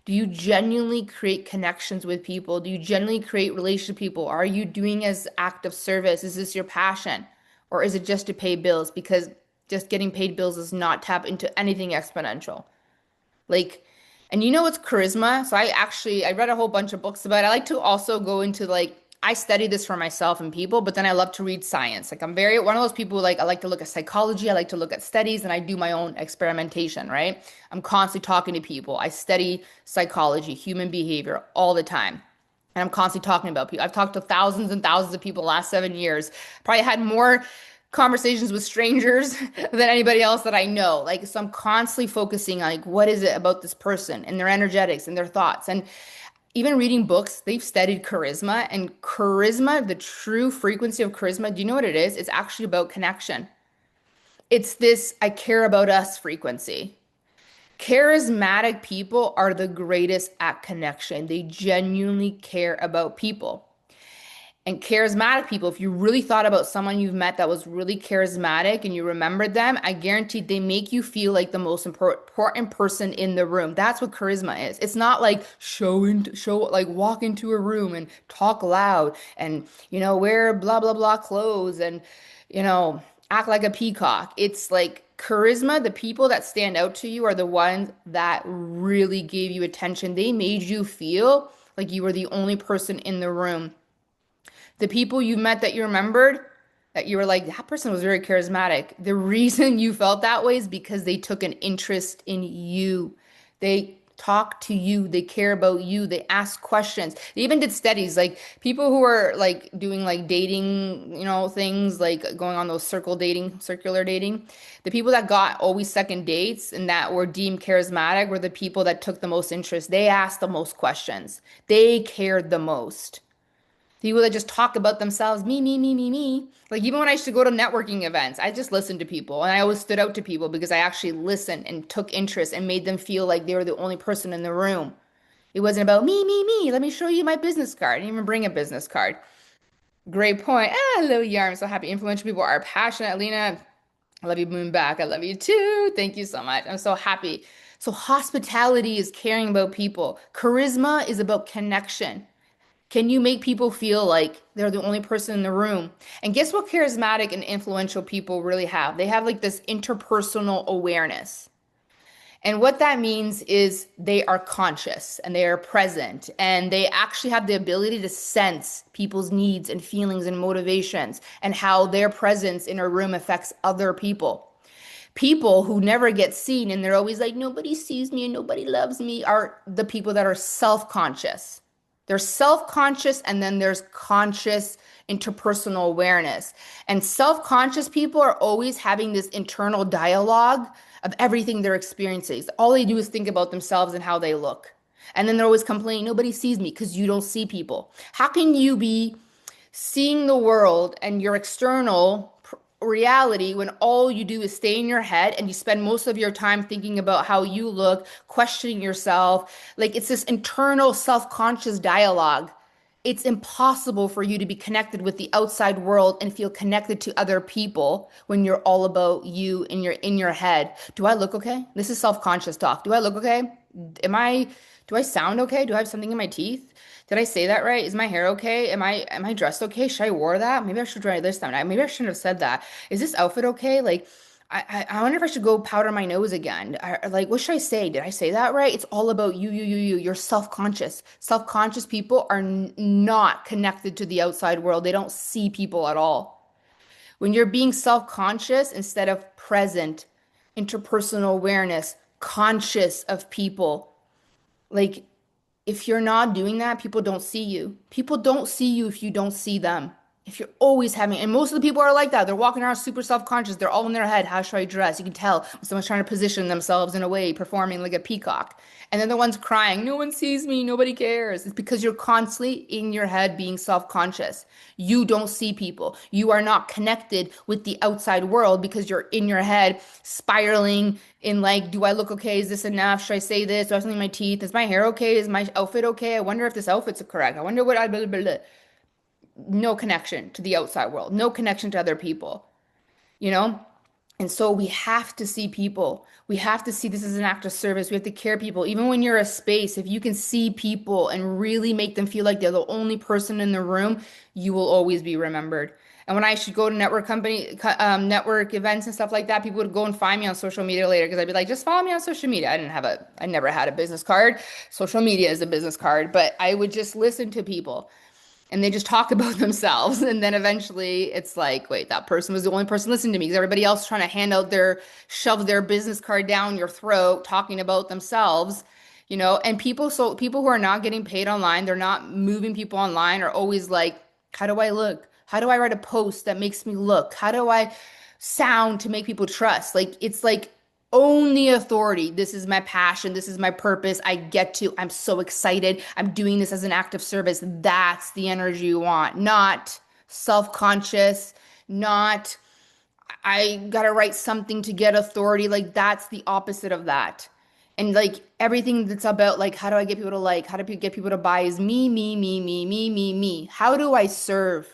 Speaker 1: Do you genuinely create connections with people? Do you genuinely create relations with people? Are you doing as act of service? Is this your passion? Or is it just to pay bills? Because just getting paid bills does not tap into anything exponential. Like, and you know what's charisma? So I read a whole bunch of books about it. I like to also go into like I study this for myself and people, but then I love to read science. Like I'm very one of those people who like I like to look at psychology, I like to look at studies, and I do my own experimentation, right? I'm constantly talking to people. I study psychology, human behavior all the time. And I'm constantly talking about people. I've talked to thousands and thousands of people the last 7 years. Probably had more conversations with strangers than anybody else that I know. Like, so I'm constantly focusing on like what is it about this person and their energetics and their thoughts. And even reading books, they've studied charisma and charisma, the true frequency of charisma. Do you know what it is? It's actually about connection. It's this I care about us frequency. Charismatic people are the greatest at connection. They genuinely care about people. And charismatic people, if you really thought about someone you've met that was really charismatic and you remembered them, I guarantee they make you feel like the most important person in the room. That's what charisma is. It's not like like walk into a room and talk loud and, wear blah, blah, blah clothes and, you know, act like a peacock. It's like charisma, the people that stand out to you are the ones that really gave you attention. They made you feel like you were the only person in the room. The people you met that you remembered, that you were like, that person was very charismatic. The reason you felt that way is because they took an interest in you. They talk to you, they care about you, they ask questions. They even did studies, like people who are like doing like dating, things like going on those circular dating. The people that got always second dates and that were deemed charismatic were the people that took the most interest. They asked the most questions. They cared the most. People that just talk about themselves, me, me, me, me, me. Like even when I used to go to networking events, I just listened to people and I always stood out to people because I actually listened and took interest and made them feel like they were the only person in the room. It wasn't about me, me, me. Let me show you my business card. I didn't even bring a business card. Great point. Hello, Yar. I'm so happy. Influential people are passionate. Lena, I love you, Moon back. I love you too. Thank you so much. I'm so happy. So hospitality is caring about people. Charisma is about connection. Can you make people feel like they're the only person in the room? And guess what charismatic and influential people really have? They have like this interpersonal awareness. And what that means is they are conscious and they are present and they actually have the ability to sense people's needs and feelings and motivations and how their presence in a room affects other people. People who never get seen and they're always like, nobody sees me and nobody loves me are the people that are self-conscious. There's self-conscious and then there's conscious interpersonal awareness. And self-conscious people are always having this internal dialogue of everything they're experiencing. All they do is think about themselves and how they look. And then they're always complaining, nobody sees me because you don't see people. How can you be seeing the world and your external reality, when all you do is stay in your head and you spend most of your time thinking about how you look, questioning yourself, like it's this internal self-conscious dialogue. It's impossible for you to be connected with the outside world and feel connected to other people when you're all about you and you're in your head. Do I look okay? This is self-conscious talk. Do I look okay? Am I, do I sound okay? Do I have something in my teeth? Did I say that right? Is my hair okay? Am I dressed okay? Should I wear that? Maybe I should try this time. Maybe I shouldn't have said that. Is this outfit okay? Like, I wonder if I should go powder my nose again. Like, what should I say? Did I say that right? It's all about you. You're self-conscious. Self-conscious people are not connected to the outside world. They don't see people at all. When you're being self-conscious instead of present, interpersonal awareness, conscious of people, like if you're not doing that, people don't see you. People don't see you if you don't see them. If you're always having, and most of the people are like that. They're walking around super self-conscious. They're all in their head. How should I dress? You can tell when someone's trying to position themselves in a way, performing like a peacock. And then the ones crying, no one sees me, nobody cares. It's because you're constantly in your head being self-conscious. You don't see people. You are not connected with the outside world because you're in your head spiraling in like, do I look okay? Is this enough? Should I say this? Do I have something in my teeth? Is my hair okay? Is my outfit okay? I wonder if this outfit's correct. I wonder what I blah, blah, blah. No connection to the outside world, no connection to other people, you know? And so we have to see people. We have to see this as an act of service. We have to care people. Even when you're a space, if you can see people and really make them feel like they're the only person in the room, you will always be remembered. And when I should go to network events and stuff like that, people would go and find me on social media later because I'd be like, just follow me on social media. I never had a business card. Social media is a business card, but I would just listen to people and they just talk about themselves. And then eventually it's like, wait, that person was the only person listening to me because everybody else trying to shove their business card down your throat, talking about themselves, you know, and people who are not getting paid online, they're not moving people online are always like, how do I look? How do I write a post that makes me look? How do I sound to make people trust? Like, it's like, own the authority. This is my passion. This is my purpose. I'm so excited. I'm doing this as an act of service. That's the energy you want, not self-conscious, not I gotta write something to get authority. Like that's the opposite of that. And like everything that's about like how do I get people to like, how do I get people to buy is me. How do I serve?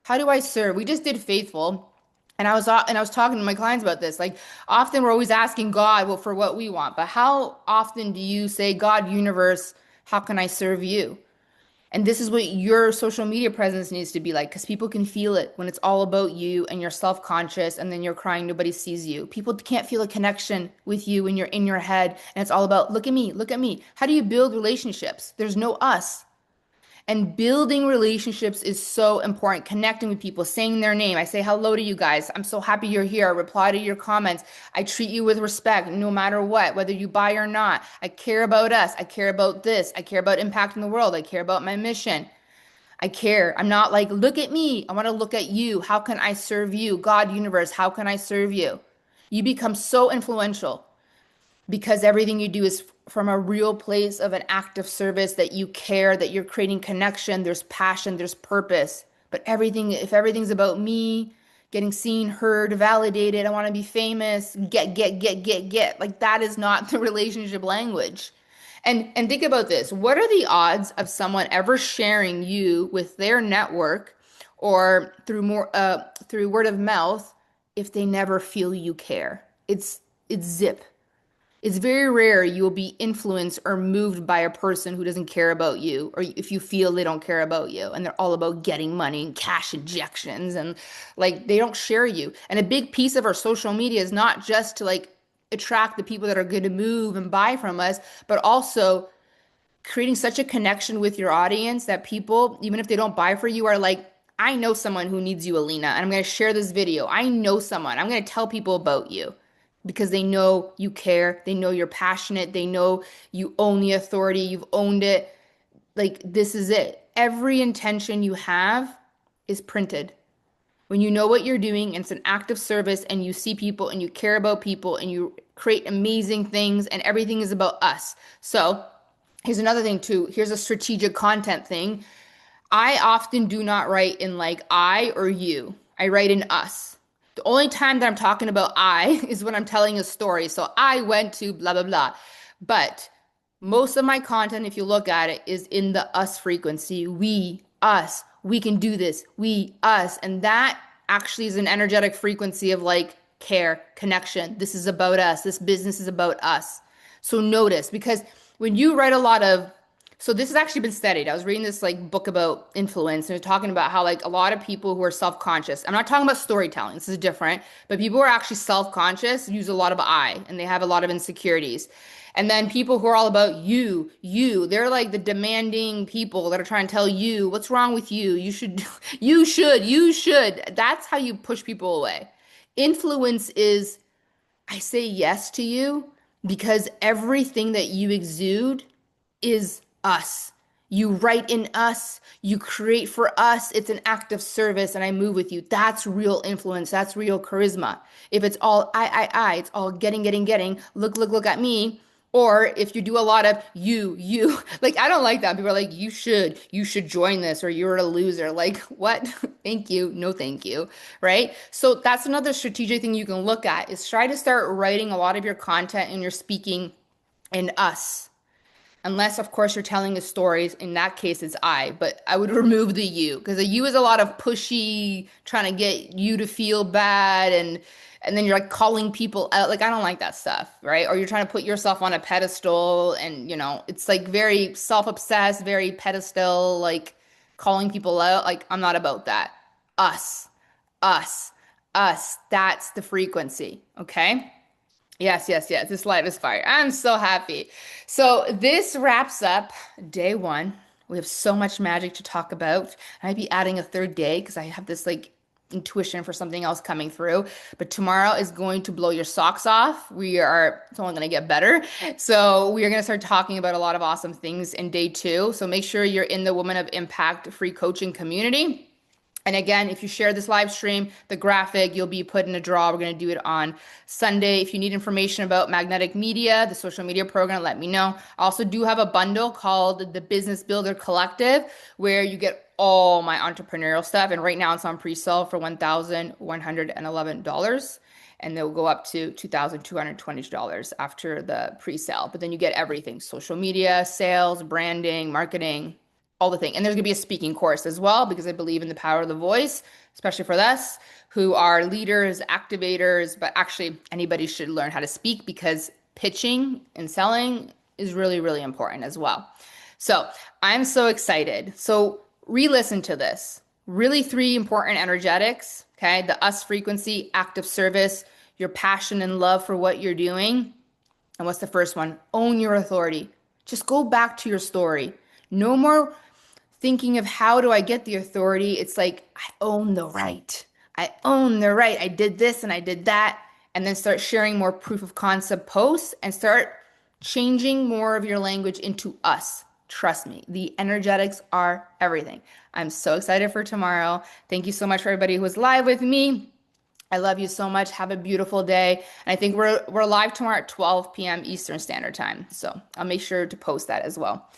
Speaker 1: How do I serve? We just did faithful. And I was talking to my clients about this. Like often we're always asking God well, for what we want, but how often do you say, God, universe, how can I serve you? And this is what your social media presence needs to be like, because people can feel it when it's all about you and you're self-conscious and then you're crying, nobody sees you. People can't feel a connection with you when you're in your head and it's all about, look at me, look at me. How do you build relationships? There's no us. And building relationships is so important. Connecting with people, saying their name. I say hello to you guys. I'm so happy you're here. I reply to your comments. I treat you with respect no matter what, whether you buy or not. I care about us. I care about this. I care about impacting the world. I care about my mission. I care. I'm not like, look at me. I want to look at you. How can I serve you? God, universe, how can I serve you? You become so influential because everything you do is from a real place of an act of service that you care, that you're creating connection, there's passion, there's purpose. But if everything's about me, getting seen, heard, validated, I want to be famous, get, like that is not the relationship language. And think about this. What are the odds of someone ever sharing you with their network or through word of mouth if they never feel you care? It's zip. It's very rare you will be influenced or moved by a person who doesn't care about you, or if you feel they don't care about you and they're all about getting money and cash injections and like they don't share you. And a big piece of our social media is not just to like attract the people that are good to move and buy from us, but also creating such a connection with your audience that people, even if they don't buy for you, are like, I know someone who needs you, Alina, and I'm going to share this video. I know someone. I'm going to tell people about you because they know you care. They know you're passionate. They know you own the authority. You've owned it. Like, this is it. Every intention you have is printed. When you know what you're doing and it's an act of service and you see people and you care about people and you create amazing things and everything is about us. So here's another thing too. Here's a strategic content thing. I often do not write in like I or you. I write in us. The only time that I'm talking about I is when I'm telling a story. So I went to blah, blah, blah. But most of my content, if you look at it, is in the us frequency. We, us, we can do this. We, us. And that actually is an energetic frequency of like care, connection. This is about us. This business is about us. So notice because when you write a lot of so this has actually been studied. I was reading this like book about influence and it's talking about how like a lot of people who are self-conscious. I'm not talking about storytelling. This is different, but people who are actually self-conscious use a lot of I and they have a lot of insecurities. And then people who are all about they're like the demanding people that are trying to tell you what's wrong with you. You should, you should. That's how you push people away. Influence is I say yes to you because everything that you exude is us. You write in us, you create for us. It's an act of service, and I move with you. That's real influence. That's real charisma. If it's all it's all getting, getting, getting. Look at me. Or if you do a lot of you, like I don't like that. People are like, you should join this, or you're a loser. Like, what? Thank you. No, thank you. Right? So that's another strategic thing you can look at is try to start writing a lot of your content and your speaking in us. Unless, of course, you're telling a story. In that case, it's I, but I would remove the you because the you is a lot of pushy, trying to get you to feel bad and then you're like calling people out. Like I don't like that stuff, right? Or you're trying to put yourself on a pedestal and it's like very self-obsessed, very pedestal, like calling people out. Like I'm not about that. Us, us, us. That's the frequency, okay? Yes, yes, yes. This light is fire. I'm so happy. So this wraps up day one. We have so much magic to talk about. I might be adding a third day because I have this like intuition for something else coming through. But tomorrow is going to blow your socks off. It's only going to get better. So we are going to start talking about a lot of awesome things in day two. So make sure you're in the Woman of Impact free coaching community. And again, if you share this live stream, the graphic, you'll be put in a draw. We're going to do it on Sunday. If you need information about Magnetic Media, the social media program, let me know. I also do have a bundle called the Business Builder Collective, where you get all my entrepreneurial stuff. And right now it's on pre-sale for $1,111. And they'll go up to $2,220 after the pre-sale. But then you get everything, social media, sales, branding, marketing, all the thing. And there's going to be a speaking course as well, because I believe in the power of the voice, especially for us who are leaders, activators, but actually anybody should learn how to speak because pitching and selling is really, really important as well. So I'm so excited. So re-listen to this. Really three important energetics, okay? The us frequency, act of service, your passion and love for what you're doing. And what's the first one? Own your authority. Just go back to your story. No more thinking of how do I get the authority. It's like, I own the right. I own the right. I did this and I did that. And then start sharing more proof of concept posts and start changing more of your language into us. Trust me, the energetics are everything. I'm so excited for tomorrow. Thank you so much for everybody who was live with me. I love you so much. Have a beautiful day. And I think we're live tomorrow at 12 p.m. Eastern Standard Time. So I'll make sure to post that as well.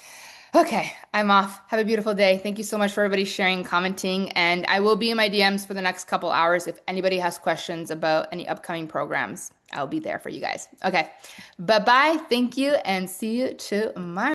Speaker 1: Okay, I'm off. Have a beautiful day. Thank you so much for everybody sharing, commenting, and I will be in my DMs for the next couple hours. If anybody has questions about any upcoming programs, I'll be there for you guys. Okay, bye-bye. Thank you, and see you tomorrow.